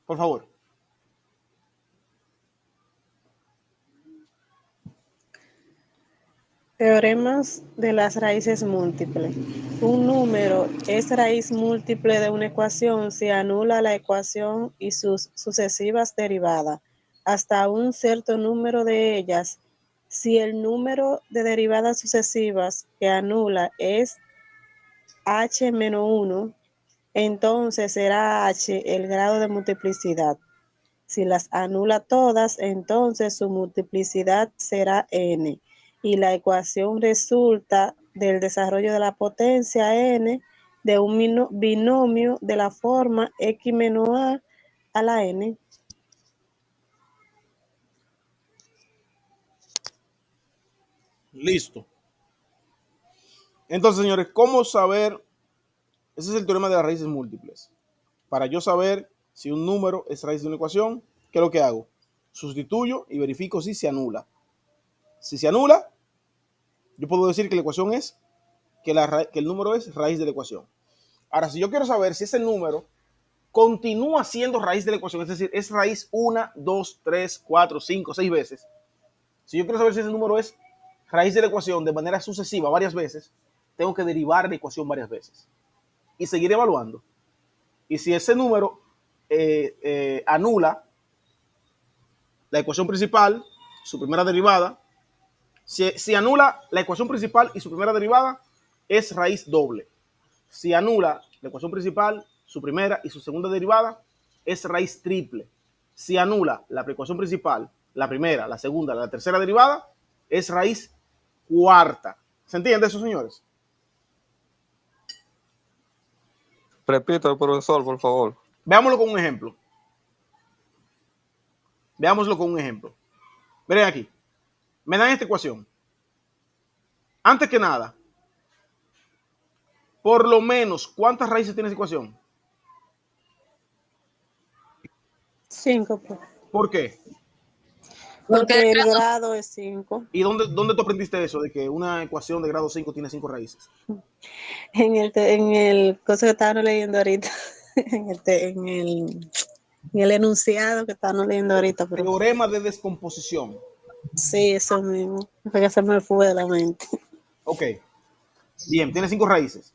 Por favor. Teoremas de las raíces múltiples. Un número es raíz múltiple de una ecuación si anula la ecuación y sus sucesivas derivadas, hasta un cierto número de ellas. Si el número de derivadas sucesivas que anula es h-1, entonces será h el grado de multiplicidad. Si las anula todas, entonces su multiplicidad será n. Y la ecuación resulta del desarrollo de la potencia n de un binomio de la forma x menos a la n. Listo. Entonces, señores, ¿cómo saber? Ese es el teorema de las raíces múltiples. Para yo saber si un número es raíz de una ecuación, ¿qué es lo que hago? Sustituyo y verifico si se anula. Si se anula, yo puedo decir que la ecuación es, que el número es raíz de la ecuación. Ahora, si yo quiero saber si ese número continúa siendo raíz de la ecuación, es decir, es raíz 1, 2, 3, 4, 5, 6 veces. Si yo quiero saber si ese número es raíz de la ecuación de manera sucesiva varias veces, tengo que derivar la ecuación varias veces y seguir evaluando. Y si ese número anula la ecuación principal, su primera derivada, si anula la ecuación principal y su primera derivada, es raíz doble. Si anula la ecuación principal, su primera y su segunda derivada, es raíz triple. Si anula la ecuación principal, la primera, la segunda, la tercera derivada, es raíz cuarta. ¿Se entiende eso, señores? Repito, profesor, por favor. Veámoslo con un ejemplo. Veámoslo con un ejemplo. Miren aquí. Me dan esta ecuación. Antes que nada, por lo menos, ¿cuántas raíces tiene esa ecuación? 5, pues. ¿Por qué? Porque el grado es 5. ¿Y dónde tú aprendiste eso? De que una ecuación de grado 5 tiene 5 raíces. En el cosa que estábamos leyendo ahorita, en el enunciado que estábamos leyendo ahorita. Pero Teorema de descomposición. sí, eso mismo. Fue que se me fue de la mente. Ok. Bien, tiene 5 raíces.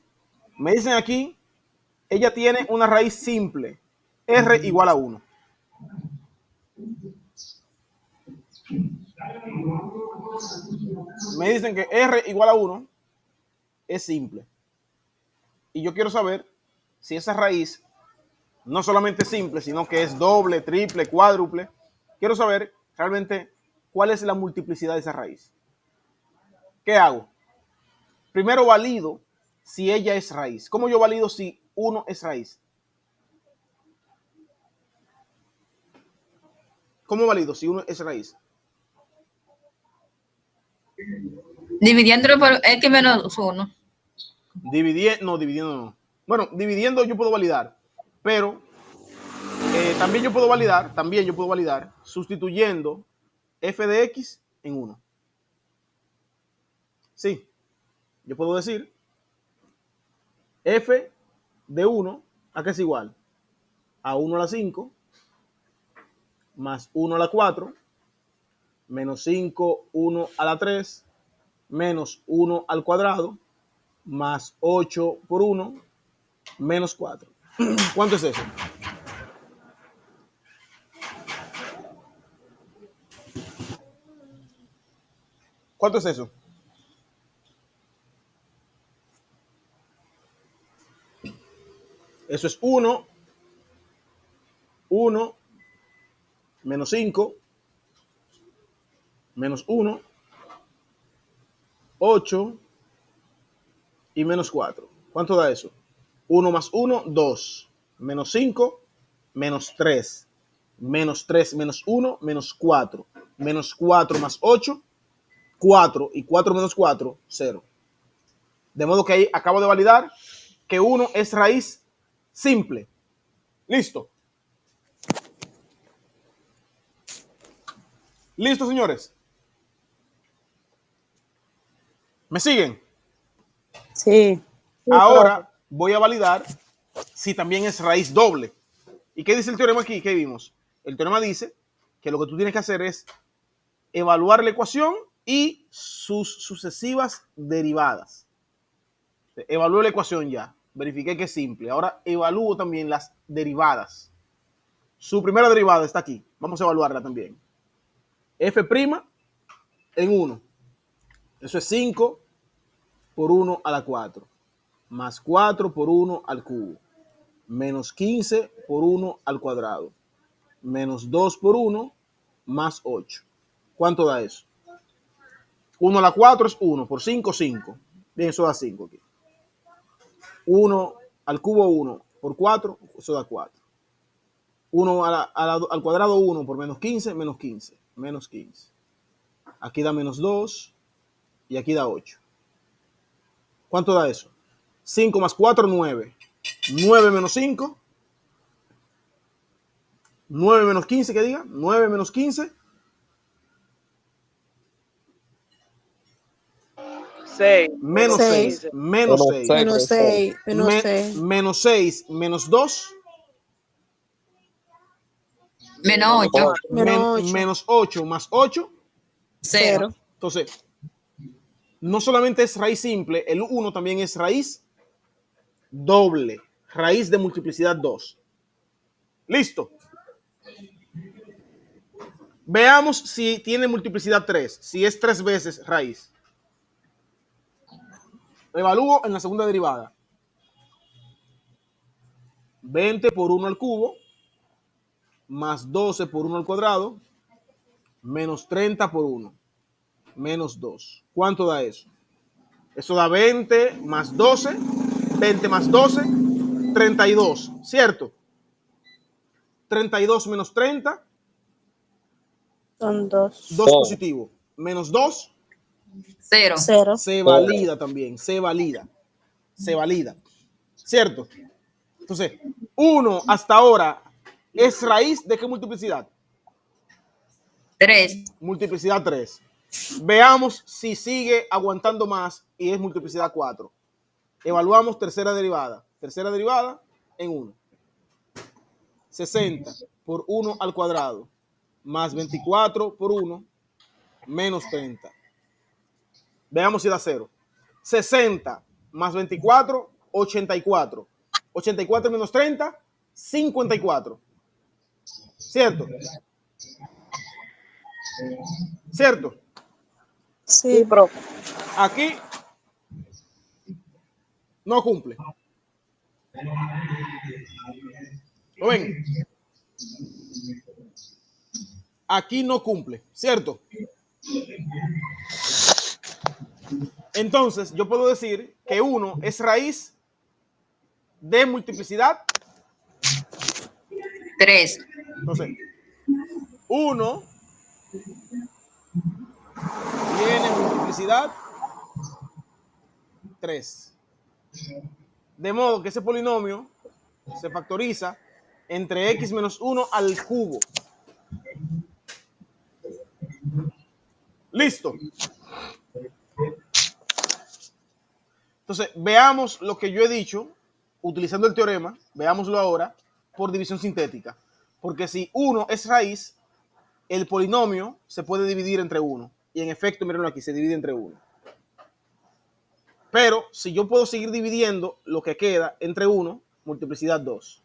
Me dicen aquí, ella tiene una raíz simple. R igual a 1. Me dicen que R igual a 1 es simple. Y yo quiero saber si esa raíz no solamente es simple, sino que es doble, triple, cuádruple. Quiero saber realmente cuál es la multiplicidad de esa raíz. ¿Qué hago? Primero valido si ella es raíz. ¿Cómo yo valido si 1 es raíz? ¿Cómo valido si 1 es raíz? Dividiéndolo por x menos 1. Dividiendo no. Bueno, dividiendo yo puedo validar, pero también yo puedo validar sustituyendo f de x en 1. Sí, yo puedo decir f de 1 a qué es igual a 1 a la 5 más 1 a la 4 menos 5, 1 a la 3 menos 1 al cuadrado más 8 por 1 menos 4. ¿Cuánto es eso? ¿Cuánto es eso? Eso es 1, 1, menos 5, menos 1, 8 y menos 4. ¿Cuánto da eso? 1 más 1, 2. Menos 5, menos 3. Menos 3 menos 1, menos 4. Menos 4 más 8, 4. Y 4 menos 4, 0. De modo que ahí acabo de validar que 1 es raíz simple. Listo. ¿Listo, señores? ¿Me siguen? Sí. Ahora voy a validar si también es raíz doble. ¿Y qué dice el teorema aquí? ¿Qué vimos? El teorema dice que lo que tú tienes que hacer es evaluar la ecuación y sus sucesivas derivadas. Evalúo la ecuación ya. Verifiqué que es simple. Ahora evalúo también las derivadas. Su primera derivada está aquí. Vamos a evaluarla también. F' en 1. Eso es 5 por 1 a la 4. Más 4 por 1 al cubo. Menos 15 por 1 al cuadrado. Menos 2 por 1 más 8. ¿Cuánto da eso? 1 a la 4 es 1. Por 5, 5. Bien, eso da 5 aquí. 1 al cubo 1 por 4, eso da 4. 1 al cuadrado 1 por menos 15, menos 15. Menos 15. Aquí da menos 2 y aquí da 8. ¿Cuánto da eso? 5 más 4, 9. 9 menos 5. 9 menos 15, que diga. 9 menos 15. 6. Menos 6. Menos 6. Menos 6. Menos 6. Menos 6. Menos 2. Menos 8. Menos 8. Menos 8 más 8. 0. Entonces, no solamente es raíz simple, el 1 también es raíz doble, raíz de multiplicidad 2. ¿Listo? Veamos si tiene multiplicidad 3, si es 3 veces raíz. Evalúo en la segunda derivada. 20 por 1 al cubo, más 12 por 1 al cuadrado, menos 30 por 1, menos 2. ¿Cuánto da eso? Eso da 20 más 12, 20 más 12, 32, ¿cierto? 32 menos 30, Son 2. 2 positivo, menos 2, 0. 0. se valida también, se valida, ¿cierto? Entonces, 1 hasta ahora es raíz de qué multiplicidad? 3. Multiplicidad 3. Veamos si sigue aguantando más y es multiplicidad 4. Evaluamos tercera derivada. Tercera derivada en 1. 60 por 1 al cuadrado más 24 por 1 menos 30. Veamos si da 0. 60 más 24, 84. 84 menos 30, 54. ¿Cierto? ¿Cierto? Sí. profe. Aquí no cumple. ¿Lo ven? Aquí no cumple, ¿cierto? Entonces, yo puedo decir que 1 es raíz de multiplicidad 3. Entonces, 1 tiene multiplicidad 3. De modo que ese polinomio se factoriza entre x menos 1 al cubo. Listo. Entonces, veamos lo que yo he dicho utilizando el teorema, veámoslo ahora por división sintética. Porque si 1 es raíz, el polinomio se puede dividir entre 1. Y en efecto, mírenlo aquí, se divide entre 1. Pero si yo puedo seguir dividiendo lo que queda entre 1, multiplicidad 2.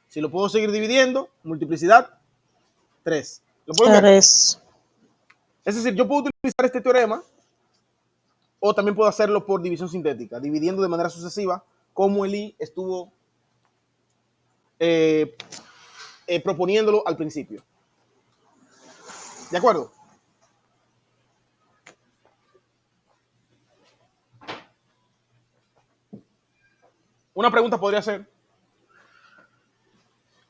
Si lo puedo seguir dividiendo, multiplicidad 3. ¿Lo pueden ver? 3. Es decir, yo puedo utilizar este teorema o también puedo hacerlo por división sintética, dividiendo de manera sucesiva, como Eli estuvo proponiéndolo al principio. ¿De acuerdo? Una pregunta podría ser,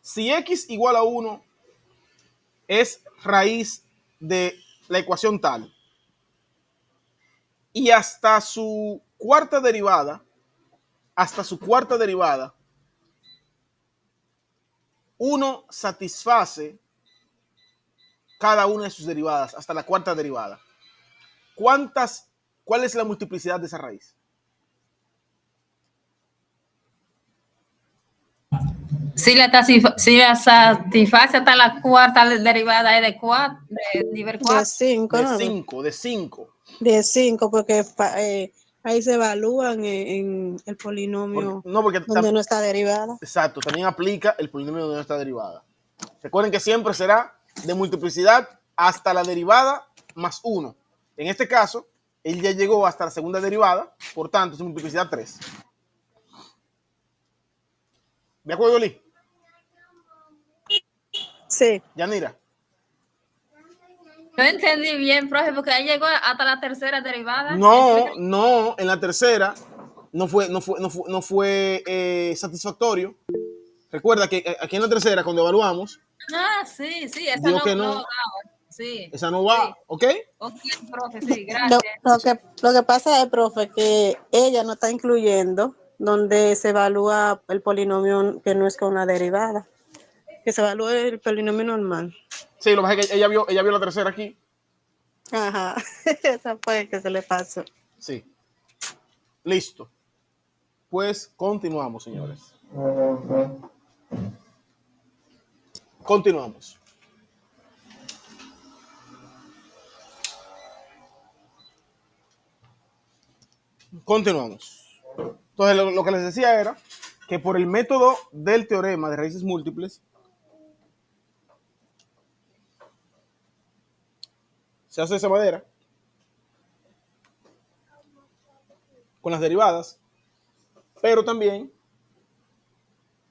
si x igual a 1 es raíz de la ecuación tal y hasta su cuarta derivada, uno satisface cada una de sus derivadas hasta la cuarta derivada. ¿Cuál es la multiplicidad de esa raíz? Si la satisface hasta la cuarta derivada es de 4, de nivel 4. De 5, De ¿no? 5, de 5. De 5, porque ahí se evalúan en el polinomio Porque donde no está derivada. Exacto, también aplica el polinomio donde no está derivada. Recuerden que siempre será de multiplicidad hasta la derivada más 1. En este caso, él ya llegó hasta la segunda derivada, por tanto, es multiplicidad 3. ¿De acuerdo, Lee? Sí. Yanira. No entendí bien, profe, porque ahí llegó hasta la tercera derivada. No, en la tercera no fue satisfactorio. Recuerda que aquí en la tercera, cuando evaluamos, Sí, esa digo no, que no. no. Sí. Esa no va, sí. ¿ok? Ok, profe, sí, gracias. Lo que pasa es, profe, que ella no está incluyendo donde se evalúa el polinomio que no es con una derivada, que se evalúa el polinomio normal. Sí, lo que pasa es que ella vio la tercera aquí. Ajá, esa fue que se le pasó. Sí. Listo. Pues continuamos, señores. Continuamos. Continuamos. Entonces, lo que les decía era que por el método del teorema de raíces múltiples se hace de esa manera con las derivadas, pero también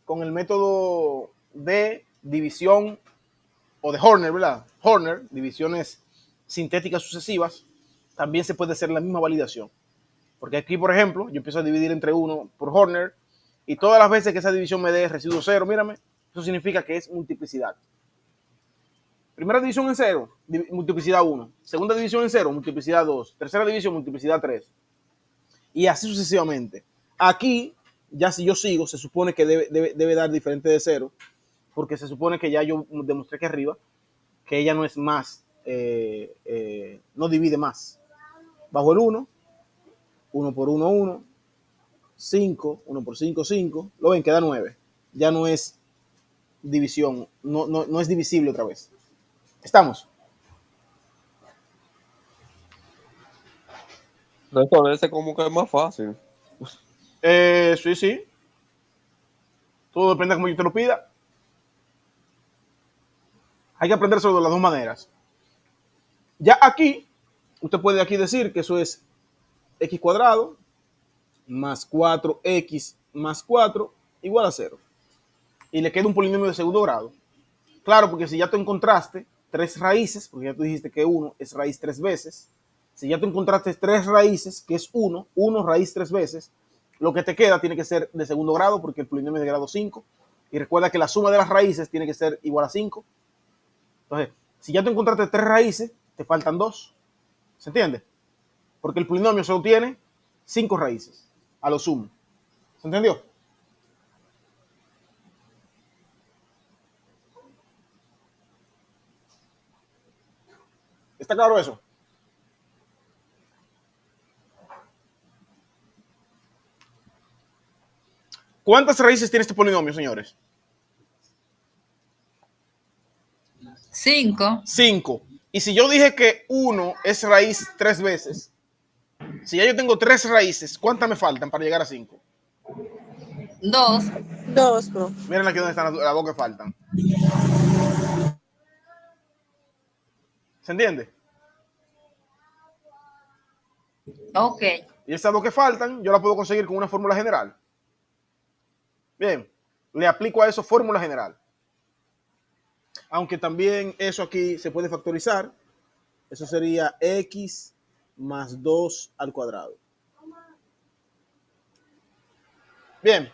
con el método de división o de Horner, ¿verdad? Horner, divisiones sintéticas sucesivas, también se puede hacer la misma validación. Porque aquí, por ejemplo, yo empiezo a dividir entre 1 por Horner y todas las veces que esa división me dé residuo 0, mírame, eso significa que es multiplicidad. Primera división en 0, multiplicidad 1. Segunda división en 0, multiplicidad 2. Tercera división, multiplicidad 3. Y así sucesivamente. Aquí, ya si yo sigo, se supone que debe dar diferente de 0, porque se supone que ya yo demostré que arriba, que ella no es más, no divide más. Bajo el 1, 1 por 1, 1, 5, 1 por 5, 5, lo ven, queda 9. Ya no es división, no es divisible otra vez. ¿Estamos? De eso parece como que es más fácil. Sí. Todo depende de cómo yo te lo pida. Hay que aprender sobre las dos maneras. Ya aquí, usted puede aquí decir que eso es x cuadrado más 4x más 4 igual a 0. Y le queda un polinomio de segundo grado. Claro, porque si ya tú encontraste 3 raíces, porque ya tú dijiste que 1 es raíz 3 veces, si ya tú encontraste 3 raíces, que es 1 raíz 3 veces, lo que te queda tiene que ser de segundo grado, porque el polinomio es de grado 5. Y recuerda que la suma de las raíces tiene que ser igual a 5. Entonces, si ya tú encontraste 3 raíces, te faltan 2. ¿Se entiende? Porque el polinomio solo tiene 5 raíces, a lo sumo. ¿Se entendió? ¿Está claro eso? ¿Cuántas raíces tiene este polinomio, señores? 5. 5. Y si yo dije que 1 es raíz 3 veces, si ya yo tengo 3 raíces, ¿cuántas me faltan para llegar a 5? 2. 2, bro. Miren aquí donde están las 2 que faltan. ¿Se entiende? Ok. Y esas 2 que faltan, yo las puedo conseguir con una fórmula general. Bien, le aplico a eso fórmula general. Aunque también eso aquí se puede factorizar. Eso sería x más 2 al cuadrado. Bien.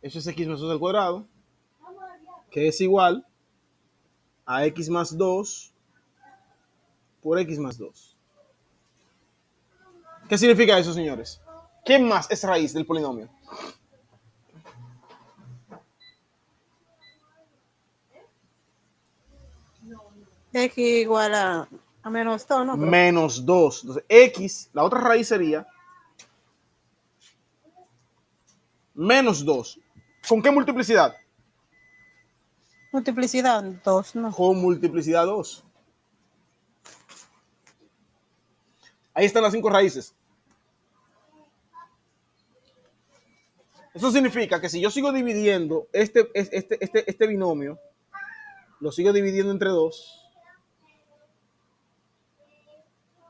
Eso es x más 2 al cuadrado, que es igual a x más 2 por x más 2. ¿Qué significa eso, señores? ¿Quién más es raíz del polinomio? X igual a menos 2, ¿no? Menos 2. Entonces, x, la otra raíz sería menos 2. ¿Con qué multiplicidad? Multiplicidad 2, ¿no? Con multiplicidad 2. Ahí están las 5 raíces. Eso significa que si yo sigo dividiendo este binomio, lo sigo dividiendo entre 2.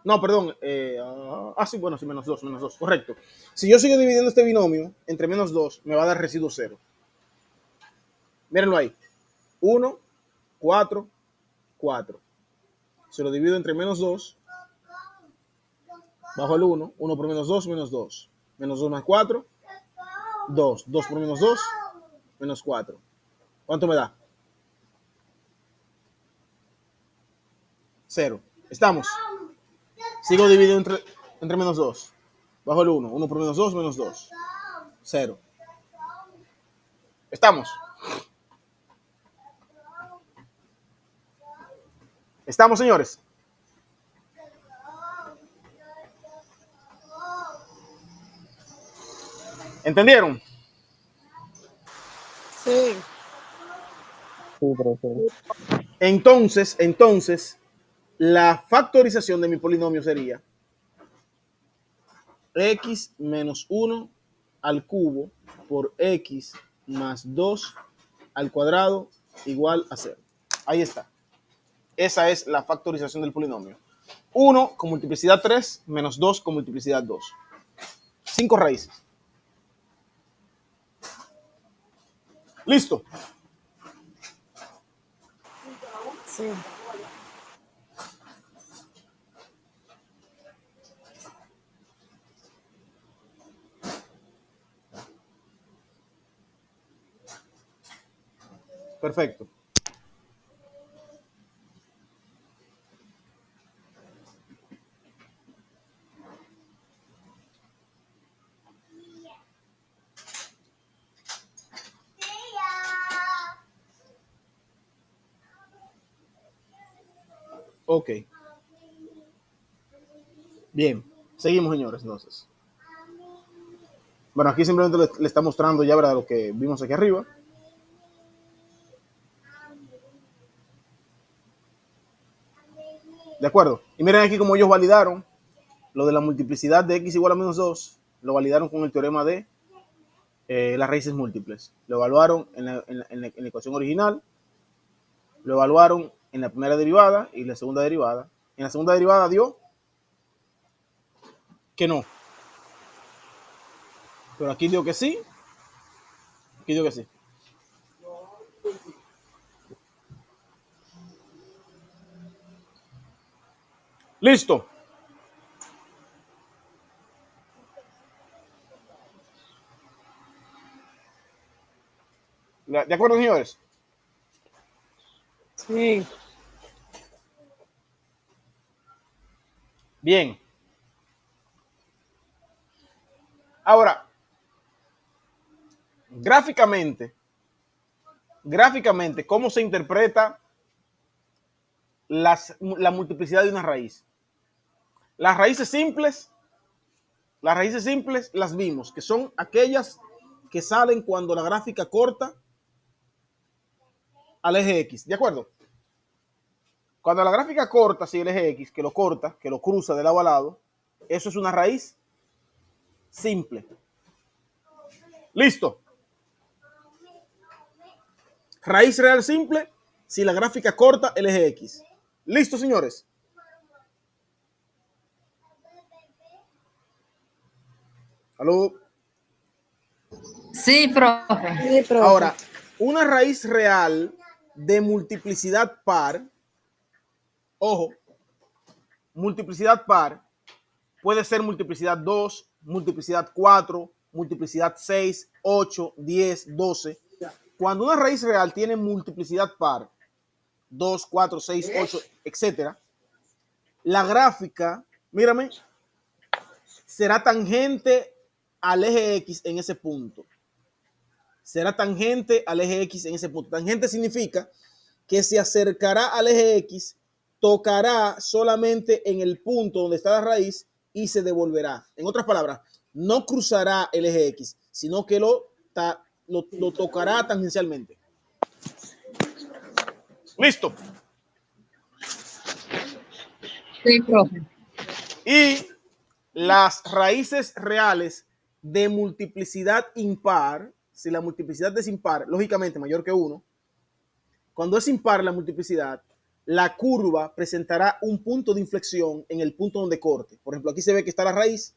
No, perdón. Sí, bueno, sí, menos 2, correcto. Si yo sigo dividiendo este binomio entre menos 2, me va a dar residuo 0. Mírenlo ahí. 1, 4, 4. Se lo divido entre menos 2. Bajo el 1. 1 por menos 2, menos 2. Menos 2 más 4. 2. 2 por menos 2, menos 4. ¿Cuánto me da? 0. Estamos. Sigo dividiendo entre menos 2. Bajo el 1. 1 por menos 2, menos 2. 0. Estamos. ¿Estamos, señores? ¿Entendieron? Sí. Sí, profesor. Entonces, la factorización de mi polinomio sería x menos 1 al cubo por x más 2 al cuadrado igual a 0. Ahí está. Esa es la factorización del polinomio. 1 con multiplicidad 3 menos 2 con multiplicidad 2. 5 raíces. Listo. Sí. Perfecto. Ok. Bien. Seguimos, señores, entonces. Bueno, aquí simplemente le está mostrando ya, ¿verdad?, lo que vimos aquí arriba. ¿De acuerdo? Y miren aquí cómo ellos validaron lo de la multiplicidad de x igual a menos 2. Lo validaron con el teorema de las raíces múltiples. Lo evaluaron en la ecuación original. Lo evaluaron en la primera derivada y la segunda derivada. En la segunda derivada dio que no. Pero aquí dio que sí. Aquí dio que sí. Listo. ¿De acuerdo, señores? Sí. Bien. Ahora, gráficamente, ¿cómo se interpreta la multiplicidad de una raíz? Las raíces simples las vimos, que son aquellas que salen cuando la gráfica corta al eje X, ¿de acuerdo? Cuando la gráfica corta sigue el eje X, que lo corta, que lo cruza de lado a lado, eso es una raíz simple. Listo. Raíz real simple si la gráfica corta el eje X. Listo, señores. ¿Aló? Sí, profe. Sí, profe. Ahora, una raíz real de multiplicidad par, ojo, multiplicidad par puede ser multiplicidad 2, multiplicidad 4, multiplicidad 6, 8, 10, 12. Cuando una raíz real tiene multiplicidad par, 2, 4, 6, 8, etcétera, la gráfica, mírame, será tangente al eje X en ese punto. Será tangente al eje X en ese punto. Tangente significa que se acercará al eje X, tocará solamente en el punto donde está la raíz y se devolverá. En otras palabras, no cruzará el eje X, sino que lo tocará tangencialmente. Listo. Sí, profe. Y las raíces reales de multiplicidad impar, si la multiplicidad es impar, lógicamente mayor que 1, cuando es impar la multiplicidad, la curva presentará un punto de inflexión en el punto donde corte. Por ejemplo, aquí se ve que está la raíz.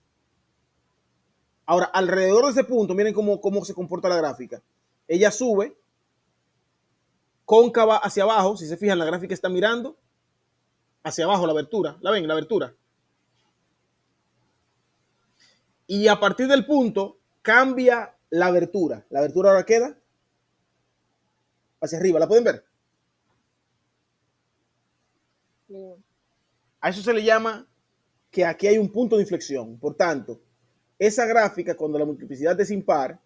Ahora, alrededor de ese punto, miren cómo se comporta la gráfica. Ella sube cóncava hacia abajo. Si se fijan, la gráfica está mirando hacia abajo la abertura. ¿La ven? La abertura. Y a partir del punto cambia la abertura. La abertura ahora queda hacia arriba. ¿La pueden ver? A eso se le llama que aquí hay un punto de inflexión. Por tanto, esa gráfica, cuando la multiplicidad es impar,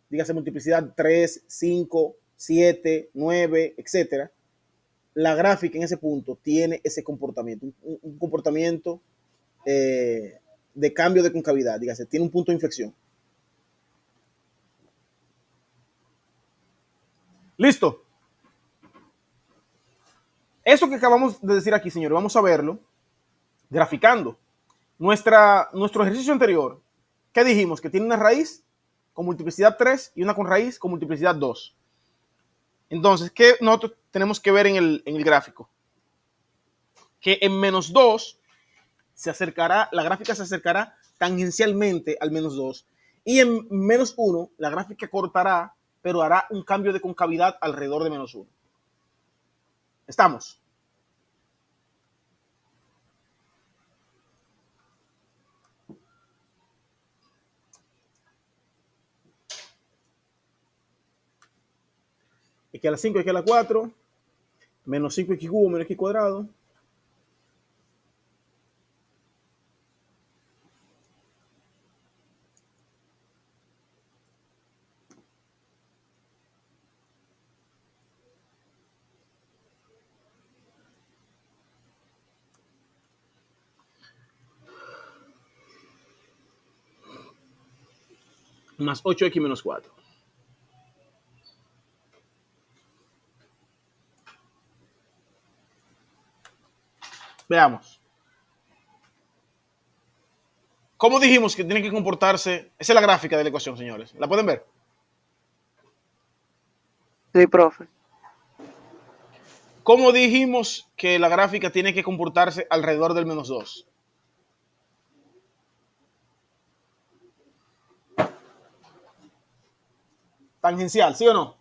dígase multiplicidad 3, 5, 7, 9, etcétera, la gráfica en ese punto tiene ese comportamiento, un comportamiento de cambio de concavidad, dígase, tiene un punto de inflexión. ¿Listo? Eso que acabamos de decir aquí, señores, vamos a verlo graficando. Nuestro ejercicio anterior, ¿qué dijimos? Que tiene una raíz con multiplicidad 3 y una con raíz con multiplicidad 2. Entonces, ¿qué nosotros tenemos que ver en el gráfico? Que en menos 2 la gráfica se acercará tangencialmente al menos 2. Y en menos 1, la gráfica cortará, pero hará un cambio de concavidad alrededor de menos 1. ¿Estamos? X a la 5, X a la 4, menos 5X cubo, menos X cuadrado. Más 8X menos 4. Veamos. ¿Cómo dijimos que tiene que comportarse? Esa es la gráfica de la ecuación, señores. ¿La pueden ver? Sí, profe. ¿Cómo dijimos que la gráfica tiene que comportarse alrededor del menos 2? Tangencial, ¿sí o no?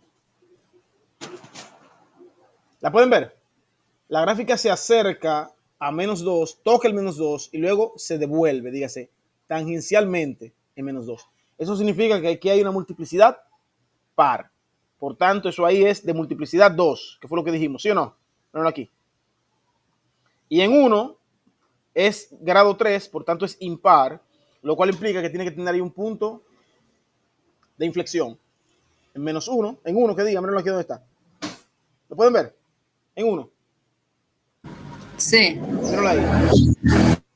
¿La pueden ver? La gráfica se acerca a menos 2, toca el menos 2 y luego se devuelve, dígase, tangencialmente en menos 2. Eso significa que aquí hay una multiplicidad par. Por tanto, eso ahí es de multiplicidad 2, que fue lo que dijimos, ¿sí o no? No, aquí. Y en 1 es grado 3, por tanto es impar, lo cual implica que tiene que tener ahí un punto de inflexión. En menos 1, en 1 que diga, miren aquí dónde está. ¿Lo pueden ver? En 1. Sí. Mírenlo ahí.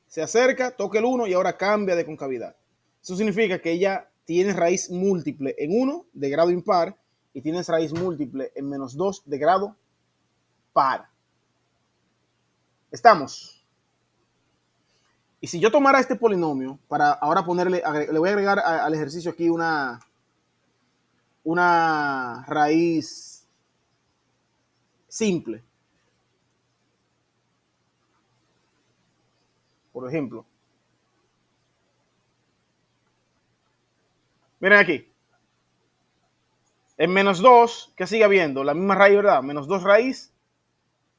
Se acerca, toca el 1 y ahora cambia de concavidad. Eso significa que ella tiene raíz múltiple en 1 de grado impar y tienes raíz múltiple en menos 2 de grado par. ¿Estamos? Y si yo tomara este polinomio para ahora ponerle, le voy a agregar al ejercicio aquí una raíz simple. Por ejemplo. Miren aquí. En menos 2, ¿qué sigue habiendo? La misma raíz, ¿verdad? Menos 2 raíz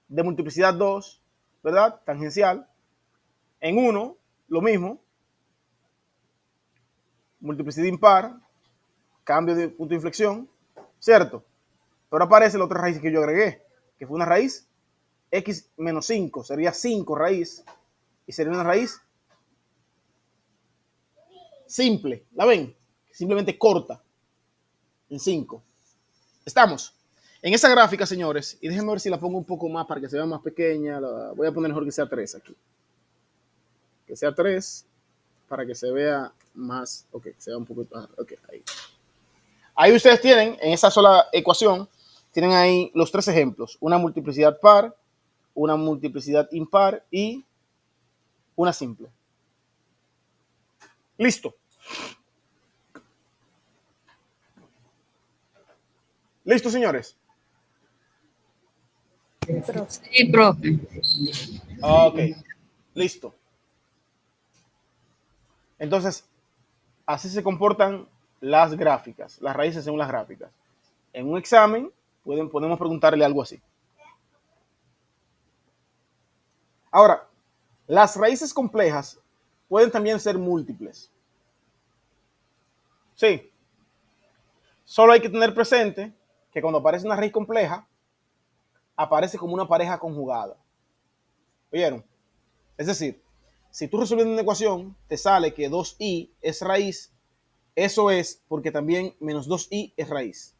de multiplicidad 2, ¿verdad? Tangencial. En 1, lo mismo. Multiplicidad impar. Cambio de punto de inflexión. ¿Cierto? Pero aparece la otra raíz que yo agregué, que fue una raíz x menos 5. Sería 5 raíz. Y sería una raíz simple. ¿La ven? Simplemente corta. En 5. Estamos. En esa gráfica, señores, y déjenme ver si la pongo un poco más para que se vea más pequeña. Voy a poner mejor que sea 3 aquí. Que sea 3 para que se vea más. Ok, se vea un poco. Ok, ahí. Ahí ustedes tienen, en esa sola ecuación, tienen ahí los 3 ejemplos. Una multiplicidad par, una multiplicidad impar y una simple. Listo. ¿Listo, señores? Sí, profe. Ok, listo. Entonces, así se comportan las gráficas, las raíces según las gráficas. En un examen podemos preguntarle algo así. Ahora, las raíces complejas pueden también ser múltiples. Sí. Solo hay que tener presente que cuando aparece una raíz compleja, aparece como una pareja conjugada. ¿Oyeron? Es decir, si tú resolviendo una ecuación, te sale que 2i es raíz, eso es porque también menos 2i es raíz.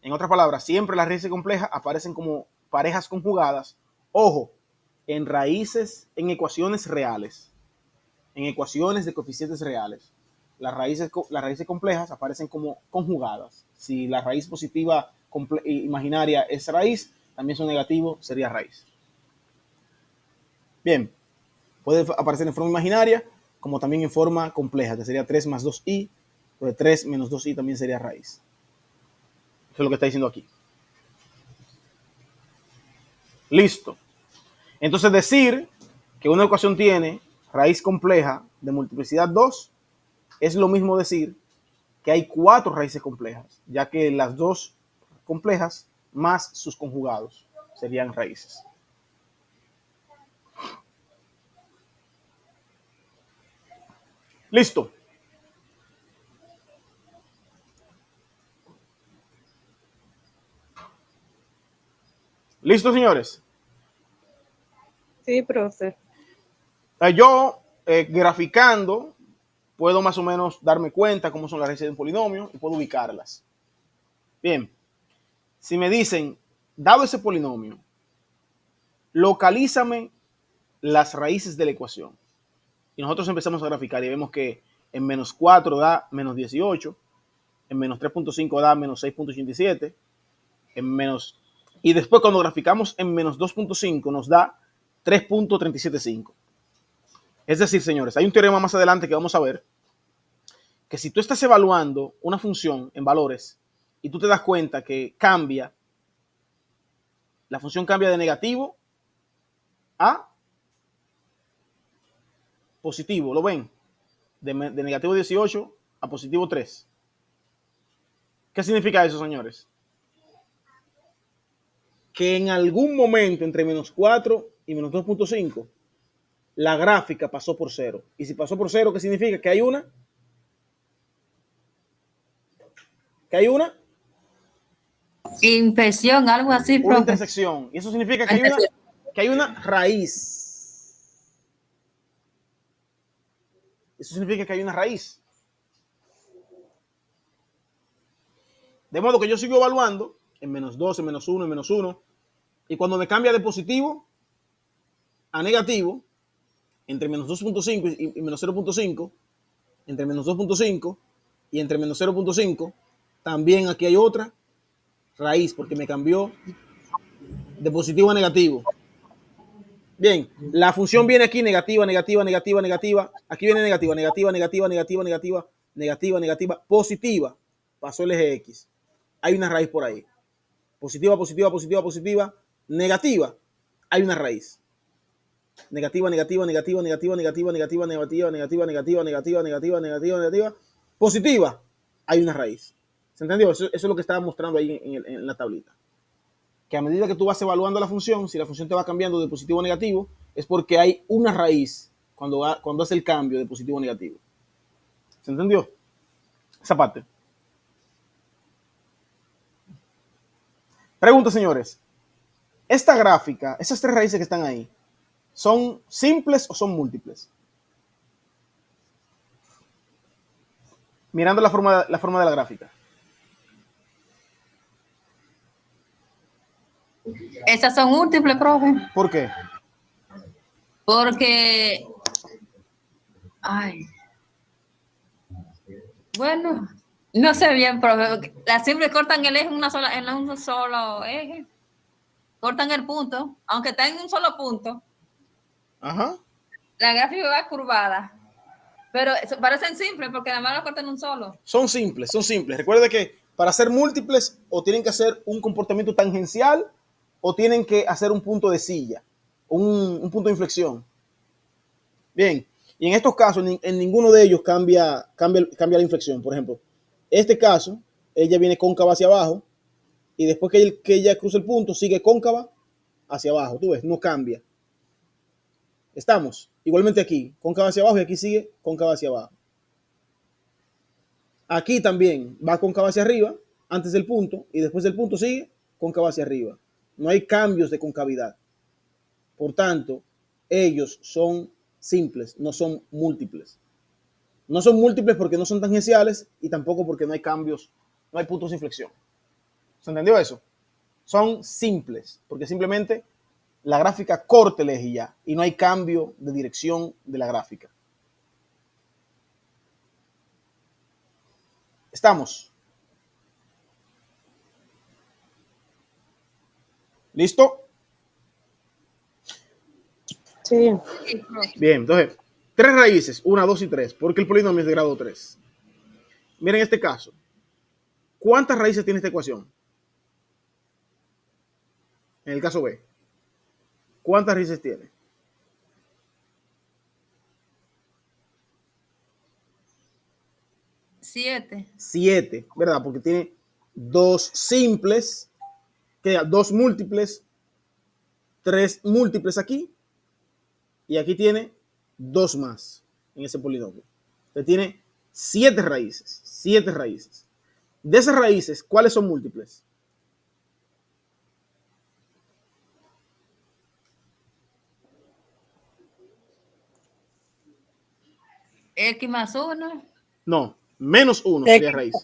En otras palabras, siempre las raíces complejas aparecen como parejas conjugadas. Ojo, en raíces, en ecuaciones reales, en ecuaciones de coeficientes reales, las raíces complejas aparecen como conjugadas. Si la raíz positiva imaginaria es raíz, también su negativo sería raíz. Bien, puede aparecer en forma imaginaria como también en forma compleja, que sería 3 más 2i, pues 3 menos 2i también sería raíz. Eso es lo que está diciendo aquí. Listo. Entonces decir que una ecuación tiene raíz compleja de multiplicidad 2 es lo mismo decir que hay 4 raíces complejas, ya que las 2 complejas más sus conjugados serían raíces. Listo. ¿Listo, señores? Sí, profe. Yo, graficando, puedo más o menos darme cuenta cómo son las raíces de un polinomio y puedo ubicarlas. Bien, si me dicen, dado ese polinomio, localízame las raíces de la ecuación. Y nosotros empezamos a graficar y vemos que en menos 4 da menos 18, en menos 3.5 da menos 6.87, en menos... Y después cuando graficamos en menos 2.5 nos da 3.375. Es decir, señores, hay un teorema más adelante que vamos a ver, que si tú estás evaluando una función en valores y tú te das cuenta que cambia, la función cambia de negativo a positivo, ¿lo ven? De negativo 18 a positivo 3. ¿Qué significa eso, señores? Que en algún momento entre menos 4 y menos 2.5 la gráfica pasó por 0. Y si pasó por 0, ¿qué significa? Que hay una Impresión, algo así, una profe. intersección. Y eso significa que hay una raíz. Eso significa que hay una raíz. De modo que yo sigo evaluando en menos 2, en menos 1, en menos 1. Y cuando me cambia de positivo a negativo, entre menos 2.5 y menos 0.5, entre menos 2.5 y entre menos 0.5, también aquí hay otra raíz, porque me cambió de positivo a negativo. Bien, la función viene aquí negativa, negativa, negativa, negativa. Aquí viene negativa, negativa, negativa, negativa, negativa, negativa, negativa, positiva. Pasó el eje X. Hay una raíz por ahí. Positiva, positiva, positiva, positiva, negativa. Hay una raíz. Negativa, negativa, negativa, negativa, negativa, negativa, negativa, negativa, negativa, negativa, negativa, negativa, negativa, positiva. Hay una raíz. ¿Se entendió? Eso es lo que estaba mostrando ahí en la tablita. Que a medida que tú vas evaluando la función, si la función te va cambiando de positivo a negativo, es porque hay una raíz cuando hace el cambio de positivo a negativo. ¿Se entendió? Esa parte. Pregunta, señores. Esta gráfica, esas 3 raíces que están ahí, ¿son simples o son múltiples? Mirando la forma de la gráfica. Esas son múltiples, profe. ¿Por qué? Porque, ay, bueno, no sé bien, profe. Las simples cortan el eje en un solo eje. Cortan el punto, aunque está en un solo punto. Ajá. La gráfica va curvada. Pero parecen simples porque nada más lo cortan en un solo. Son simples, son simples. Recuerde que para ser múltiples o tienen que hacer un comportamiento tangencial o tienen que hacer un punto de silla, un punto de inflexión. Bien, y en estos casos en ninguno de ellos cambia la inflexión. Por ejemplo, este caso, ella viene cóncava hacia abajo y después que ella cruza el punto, sigue cóncava hacia abajo. Tú ves, no cambia. Estamos igualmente aquí, cóncava hacia abajo y aquí sigue cóncava hacia abajo. Aquí también va cóncava hacia arriba antes del punto y después del punto sigue cóncava hacia arriba. No hay cambios de concavidad. Por tanto, ellos son simples, no son múltiples. No son múltiples porque no son tangenciales y tampoco porque no hay cambios, no hay puntos de inflexión. ¿Se entendió eso? Son simples porque simplemente la gráfica corta el eje ya y no hay cambio de dirección de la gráfica. ¿Estamos? ¿Listo? Sí. Sí, profe. Bien, entonces, 3 raíces, 1, 2 y 3, porque el polinomio es de grado 3. Miren este caso. ¿Cuántas raíces tiene esta ecuación? En el caso B. ¿Cuántas raíces tiene? 7. 7, ¿verdad? Porque tiene 2 simples, queda 2 múltiples, 3 múltiples aquí, y aquí tiene 2 más en ese polinomio. Entonces tiene 7 raíces, 7 raíces. De esas raíces, ¿cuáles son múltiples? X más 1. No, menos 1 sería raíz.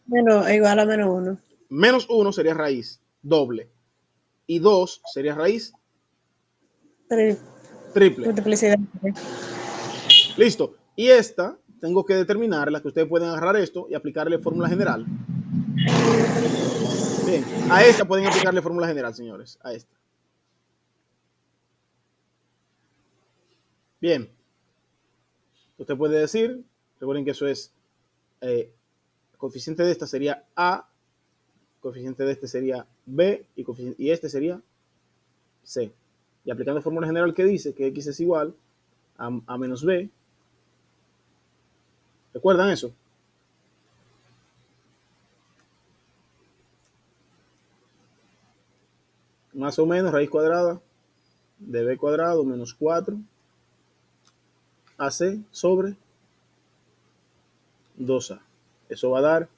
Igual a -1. Menos 1 sería raíz doble. Y 2 sería raíz triple. Multiplicidad. Listo. Y esta, tengo que determinar la que ustedes pueden agarrar esto y aplicarle fórmula general. Bien, a esta pueden aplicarle fórmula general, señores. A esta. Bien. Usted puede decir, recuerden que eso es, coeficiente de esta sería A, coeficiente de este sería B y este sería C. Y aplicando fórmula general que dice que X es igual a menos B. ¿Recuerdan eso? Más o menos raíz cuadrada de B cuadrado menos 4 AC sobre 2A. Eso va a dar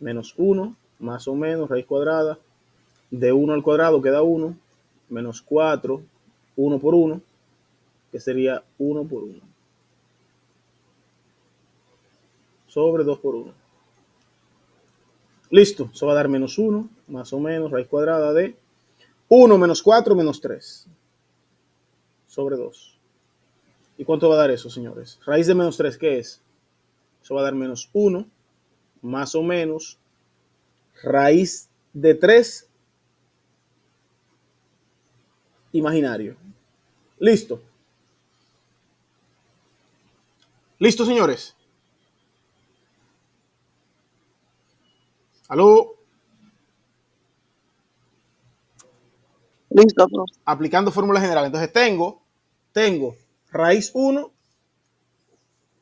menos 1 más o menos raíz cuadrada de 1 al cuadrado queda 1 menos 4, 1 por 1, que sería 1 por 1 sobre 2 por 1. Listo, eso va a dar menos 1 más o menos raíz cuadrada de 1 menos 4 menos 3 sobre 2. ¿Y cuánto va a dar eso, señores? Raíz de menos 3, ¿qué es? Eso va a dar menos 1 más o menos raíz de 3 imaginario. Listo. Listo, señores. ¿Aló? Listo, profe. Aplicando fórmula general. Entonces tengo raíz 1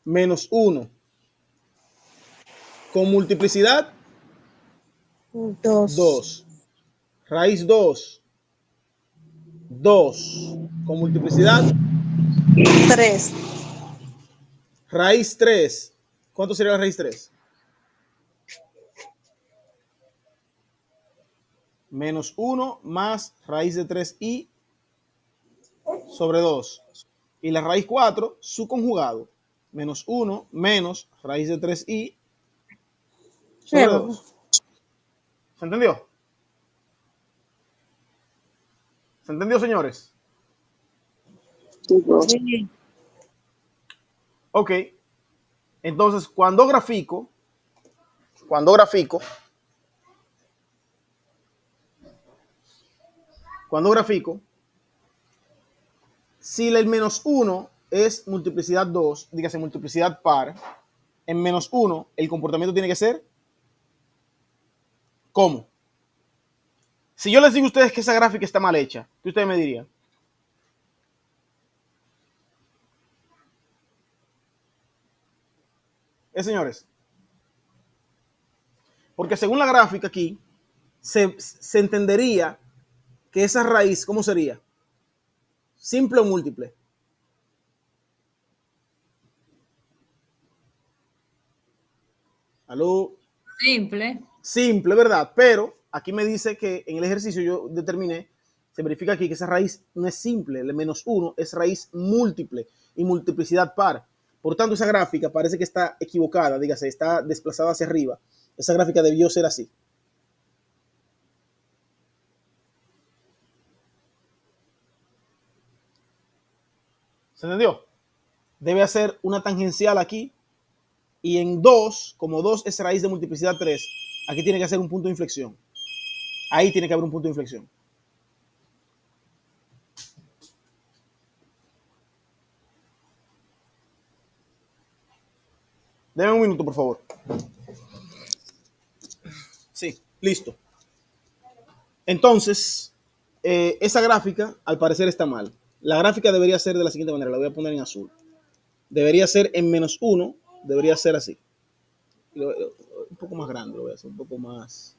menos 1 con multiplicidad 2. 2. Raíz 2, 2 con multiplicidad 3. raíz 3. ¿Cuánto sería la raíz 3? Menos 1 más raíz de 3i sobre 2. Y la raíz 4, su conjugado. Menos 1 menos raíz de 3i sobre 2. ¿Se entendió? ¿Se entendió, señores? Sí, profe. Sí. Ok. Entonces, cuando grafico, cuando grafico, si el menos 1 es multiplicidad 2, dígase multiplicidad par, en menos 1 el comportamiento tiene que ser ¿cómo? Si yo les digo a ustedes que esa gráfica está mal hecha, ¿qué ustedes me dirían? Señores, porque según la gráfica aquí, se entendería que esa raíz, ¿cómo sería? ¿Simple o múltiple? ¿Aló? Simple. Simple, ¿verdad? Pero aquí me dice que en el ejercicio yo determiné, se verifica aquí que esa raíz no es simple, el menos 1 es raíz múltiple y multiplicidad par. Por tanto, esa gráfica parece que está equivocada, dígase, está desplazada hacia arriba. Esa gráfica debió ser así. ¿Se entendió? Debe hacer una tangencial aquí y en 2, como 2 es raíz de multiplicidad 3, aquí tiene que hacer un punto de inflexión. Ahí tiene que haber un punto de inflexión. Deme un minuto, por favor. Sí, listo. Entonces, esa gráfica al parecer está mal. La gráfica debería ser de la siguiente manera, la voy a poner en azul. Debería ser en -1, debería ser así. Un poco más grande, lo voy a hacer un poco más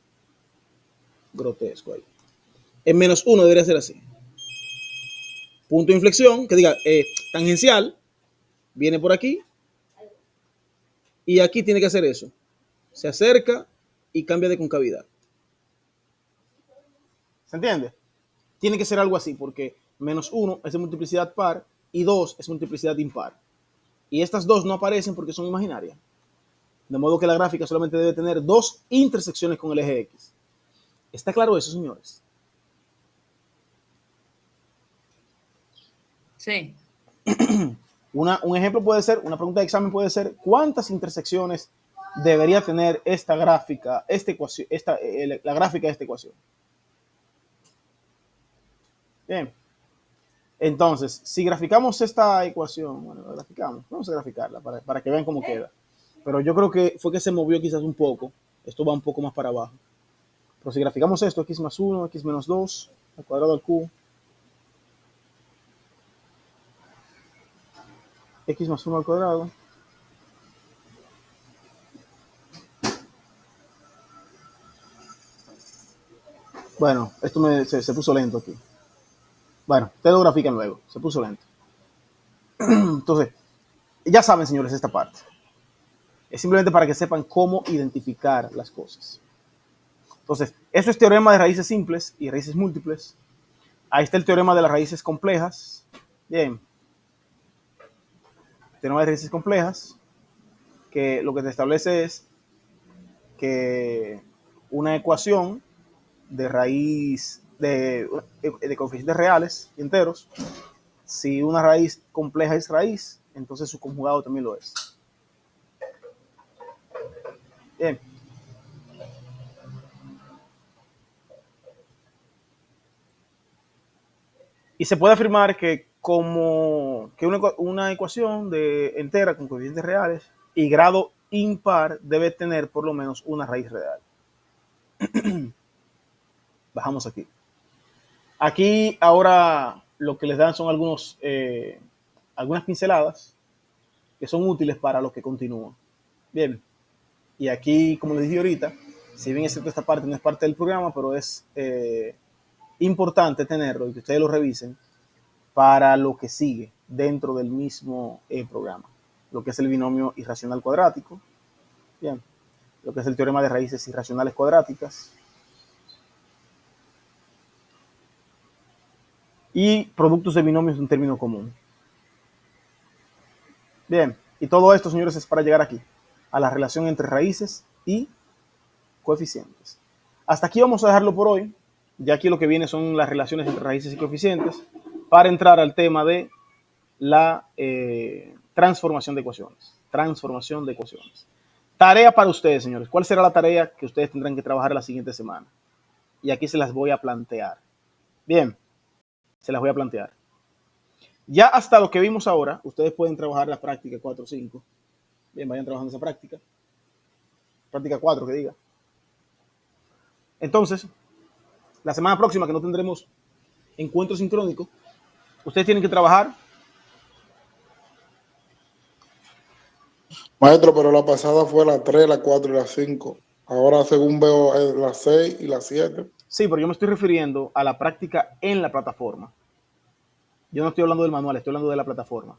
grotesco ahí. En -1 debería ser así. Punto de inflexión, que diga tangencial, viene por aquí. Y aquí tiene que hacer eso. Se acerca y cambia de concavidad. ¿Se entiende? Tiene que ser algo así, porque -1 es de multiplicidad par y 2 es multiplicidad impar. Y estas dos no aparecen porque son imaginarias. De modo que la gráfica solamente debe tener 2 intersecciones con el eje X. ¿Está claro eso, señores? Sí. Un ejemplo puede ser, una pregunta de examen puede ser, ¿cuántas intersecciones debería tener esta gráfica, la gráfica de esta ecuación? Bien. Entonces, si graficamos esta ecuación, bueno, la graficamos, vamos a graficarla para que vean cómo queda. Pero yo creo que fue que se movió quizás un poco. Esto va un poco más para abajo. Pero si graficamos esto, x más 1, x menos 2, al cuadrado al q, x más 1 al cuadrado, bueno, esto se puso lento aquí. Bueno, ustedes lo grafican luego, se puso lento. Entonces, ya saben, señores, esta parte. Es simplemente para que sepan cómo identificar las cosas. Entonces, eso es teorema de raíces simples y raíces múltiples. Ahí está el teorema de las raíces complejas. Bien. Teorema de raíces complejas, que lo que te establece es que una ecuación de raíz de coeficientes reales y enteros, si una raíz compleja es raíz, entonces su conjugado también lo es. Bien. Y se puede afirmar que una ecuación de entera con coeficientes reales y grado impar debe tener por lo menos una raíz real. Bajamos aquí. Aquí ahora lo que les dan son algunas pinceladas que son útiles para los que continúan. Bien. Y aquí, como les dije ahorita, si bien es cierto esta parte no es parte del programa, pero es importante tenerlo y que ustedes lo revisen para lo que sigue dentro del mismo programa. Lo que es el binomio irracional cuadrático. Bien. Lo que es el teorema de raíces irracionales cuadráticas. Y productos de binomios de un término común. Bien. Y todo esto, señores, es para llegar aquí, a la relación entre raíces y coeficientes. Hasta aquí vamos a dejarlo por hoy. Ya aquí lo que viene son las relaciones entre raíces y coeficientes para entrar al tema de la transformación de ecuaciones. Transformación de ecuaciones. Tarea para ustedes, señores. ¿Cuál será la tarea que ustedes tendrán que trabajar la siguiente semana? Y aquí se las voy a plantear. Bien, se las voy a plantear. Ya hasta lo que vimos ahora, ustedes pueden trabajar la práctica 4 o 5. Bien, vayan trabajando esa práctica. Práctica 4, que diga. Entonces, la semana próxima, que no tendremos encuentro sincrónico, ustedes tienen que trabajar. Maestro, pero la pasada fue la 3, la 4 y la 5. Ahora, según veo, es la 6 y la 7. Sí, pero yo me estoy refiriendo a la práctica en la plataforma. Yo no estoy hablando del manual, estoy hablando de la plataforma.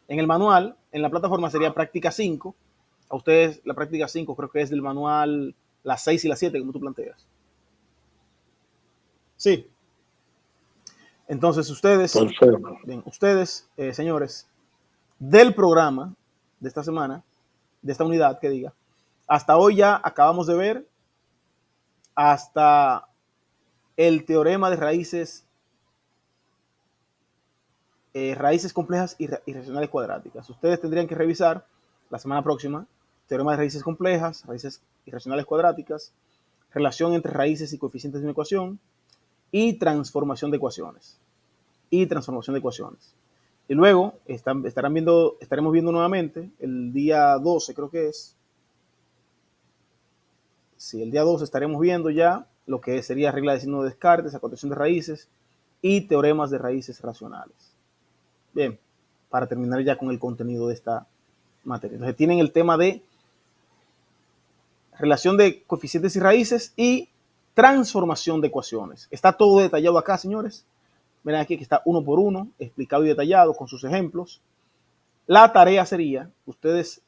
En el manual, en la plataforma sería práctica 5. A ustedes la práctica 5 creo que es del manual la 6 y la 7, como tú planteas. Sí. Entonces ustedes, Perfecto. bien, ustedes, señores, del programa de esta semana, de esta unidad que diga, hasta hoy ya acabamos de ver hasta el teorema de raíces complejas y racionales cuadráticas. Ustedes tendrían que revisar la semana próxima teorema de raíces complejas, raíces irracionales cuadráticas, relación entre raíces y coeficientes de una ecuación y transformación de ecuaciones. Y luego estaremos viendo nuevamente el día 12, creo que es. Sí, el día 12 estaremos viendo ya lo que sería regla de signo de Descartes, acotación de raíces y teoremas de raíces racionales. Bien, para terminar ya con el contenido de esta materia. Entonces tienen el tema de relación de coeficientes y raíces y transformación de ecuaciones. Está todo detallado acá, señores. Miren aquí que está uno por uno, explicado y detallado con sus ejemplos. La tarea sería ustedes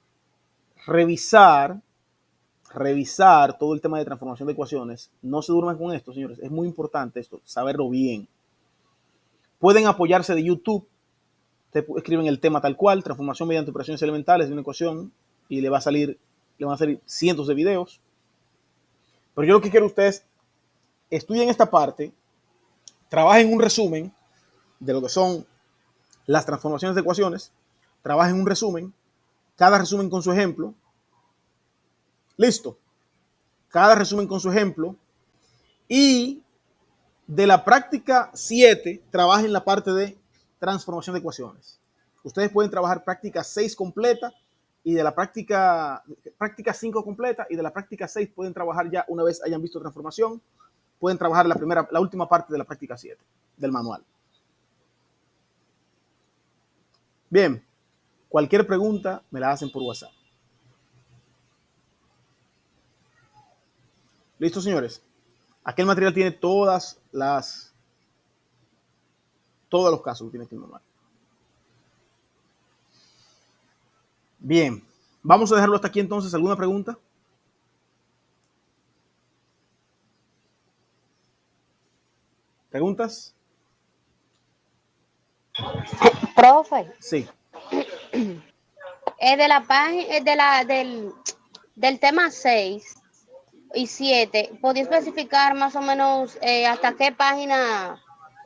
revisar todo el tema de transformación de ecuaciones. No se duerman con esto, señores. Es muy importante esto, saberlo bien. Pueden apoyarse de YouTube. Ustedes escriben el tema tal cual, transformación mediante operaciones elementales de una ecuación, y le van a salir cientos de videos. Pero yo lo que quiero ustedes estudien esta parte, trabajen un resumen de lo que son las transformaciones de ecuaciones, trabajen un resumen, cada resumen con su ejemplo. Listo. Cada resumen con su ejemplo. Y de la práctica 7, trabajen la parte de transformación de ecuaciones. Ustedes pueden trabajar práctica 6 completa y de la práctica 5 completa, y de la práctica 6 pueden trabajar ya una vez hayan visto transformación, pueden trabajar la última parte de la práctica 7 del manual. Bien, cualquier pregunta me la hacen por WhatsApp. ¿Listo, señores? Aquel material tiene todos los casos que tiene aquí el manual. Bien, vamos a dejarlo hasta aquí entonces. ¿Alguna pregunta? ¿Preguntas? Profe, Sí. es de la página, del tema 6 y 7. ¿Podría especificar más o menos hasta qué página?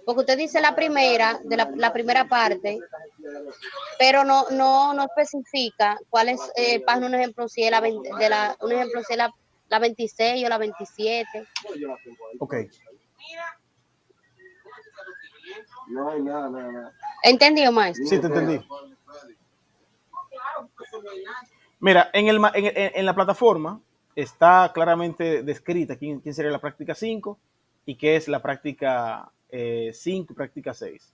Porque usted dice la primera, de la primera parte, pero no especifica cuál es página, un ejemplo, si es un ejemplo, si es la 26 o la 27. Ok. ¿Entendió, maestro? Sí, te entendí. Mira, en la plataforma está claramente descrita quién sería la práctica 5 y qué es la práctica 5 y práctica 6.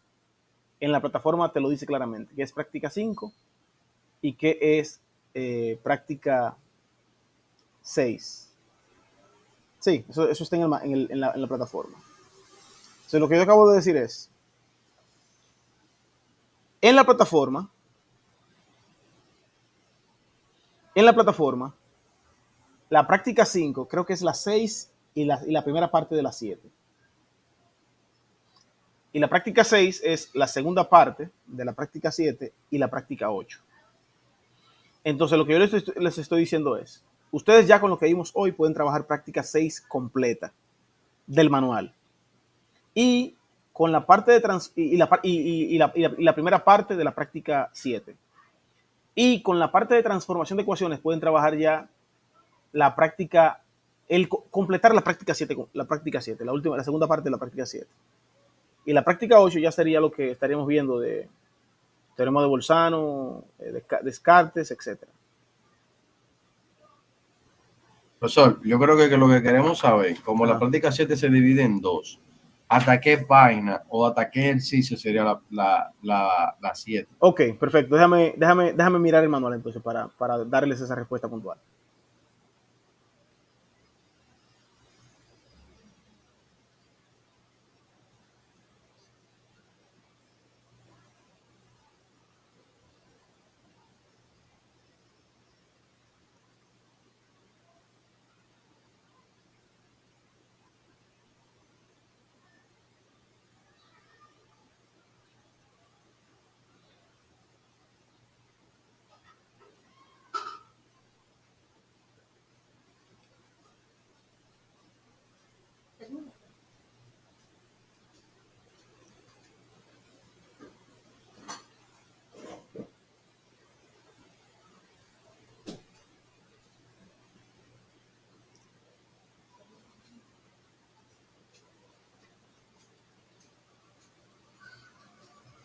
En la plataforma te lo dice claramente, qué es práctica 5 y qué es práctica 6. Sí, eso está en la plataforma. Entonces, lo que yo acabo de decir es, en la plataforma, la práctica 5 creo que es la 6 y la primera parte de la 7. Y la práctica 6 es la segunda parte de la práctica 7 y la práctica 8. Entonces, lo que yo les estoy diciendo es, ustedes ya con lo que vimos hoy pueden trabajar práctica 6 completa del manual. Y con la parte de la primera parte de la práctica 7. Y con la parte de transformación de ecuaciones pueden trabajar ya la práctica, completar la práctica 7, la segunda parte de la práctica 7. Y la práctica 8 ya sería lo que estaríamos viendo de teorema de Bolzano, Descartes, etc. Profesor, yo creo que lo que queremos saber, como la Ajá. práctica 7 se divide en dos, ¿hasta qué página o hasta qué ejercicio sería la 7? Ok, perfecto. Déjame mirar el manual entonces para darles esa respuesta puntual.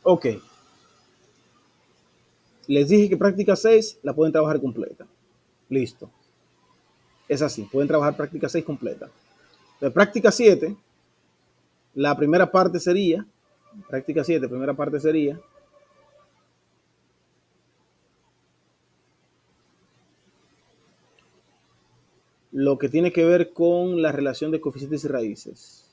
Ok. Les dije que práctica 6 la pueden trabajar completa. Listo. Es así, pueden trabajar práctica 6 completa. De práctica 7, la primera parte sería, práctica 7, primera parte sería, lo que tiene que ver con la relación de coeficientes y raíces.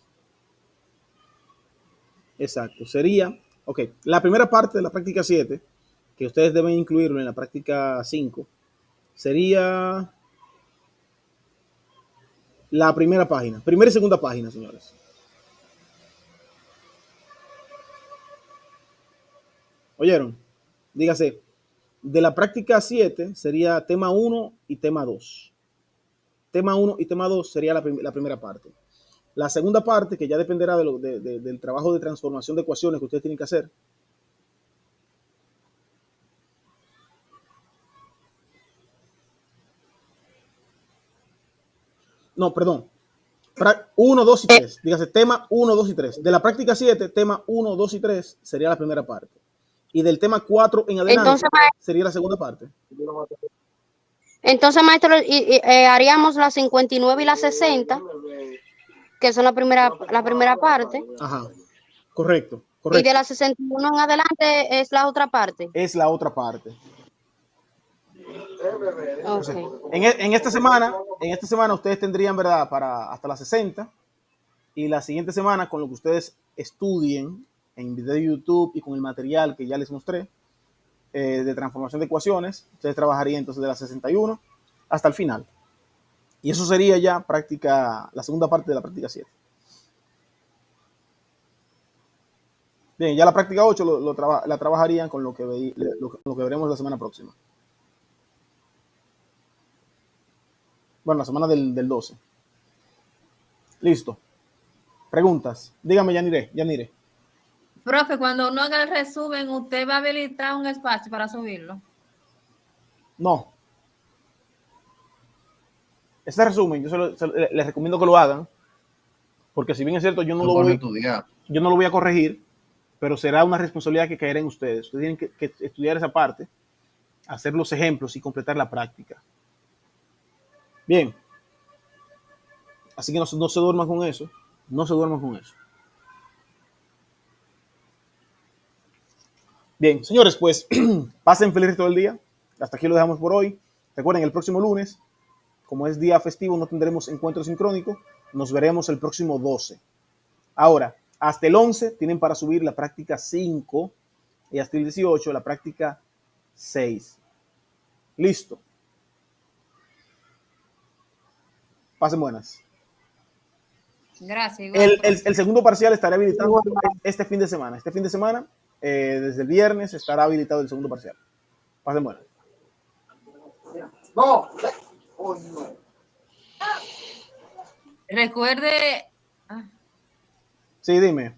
Exacto, sería, ok, la primera parte de la práctica 7, que ustedes deben incluirlo en la práctica 5, sería la primera página, primera y segunda página, señores. ¿Oyeron? Dígase, de la práctica 7 sería tema 1 y tema 2. Tema 1 y tema 2 sería la primera parte. La segunda parte, que ya dependerá del trabajo de transformación de ecuaciones que ustedes tienen que hacer. No, perdón. 1, 2 y 3. Dígase, tema 1, 2 y 3. De la práctica 7, tema 1, 2 y 3 sería la primera parte. Y del tema 4 en adelante Entonces, sería la segunda parte. entonces maestro, haríamos la 59 y la 60, que son la primera parte, Ajá. Correcto, y correcto. de la 61 en adelante es la otra parte. Es la otra parte. Entonces, Okay. en esta semana ustedes tendrían, ¿verdad? Para hasta las 60. Y la siguiente semana, con lo que ustedes estudien en video de YouTube y con el material que ya les mostré de transformación de ecuaciones, ustedes trabajarían entonces de la 61 hasta el final. Y eso sería ya la segunda parte de la práctica 7. Bien, ya la práctica 8 la trabajarían con lo que veremos la semana próxima. Bueno, la semana del 12. Listo. Preguntas. Dígame, Yanire. Profe, cuando uno haga el resumen, ¿usted va a habilitar un espacio para subirlo? No. Este resumen, les recomiendo que lo hagan, porque si bien es cierto, yo no lo voy a corregir, pero será una responsabilidad que caerá en ustedes. Ustedes tienen que estudiar esa parte, hacer los ejemplos y completar la práctica. Bien. Así que no se duerman con eso. No se duerman con eso. Bien, señores, pues pasen feliz todo el día. Hasta aquí lo dejamos por hoy. Recuerden, el próximo lunes, como es día festivo, no tendremos encuentro sincrónico. Nos veremos el próximo 12. Ahora, hasta el 11 tienen para subir la práctica 5 y hasta el 18 la práctica 6. Listo. Pasen buenas. Gracias. Igual, el segundo parcial estará habilitado este fin de semana. Este fin de semana, desde el viernes, estará habilitado el segundo parcial. Pasen buenas. recuerde. Sí, dime.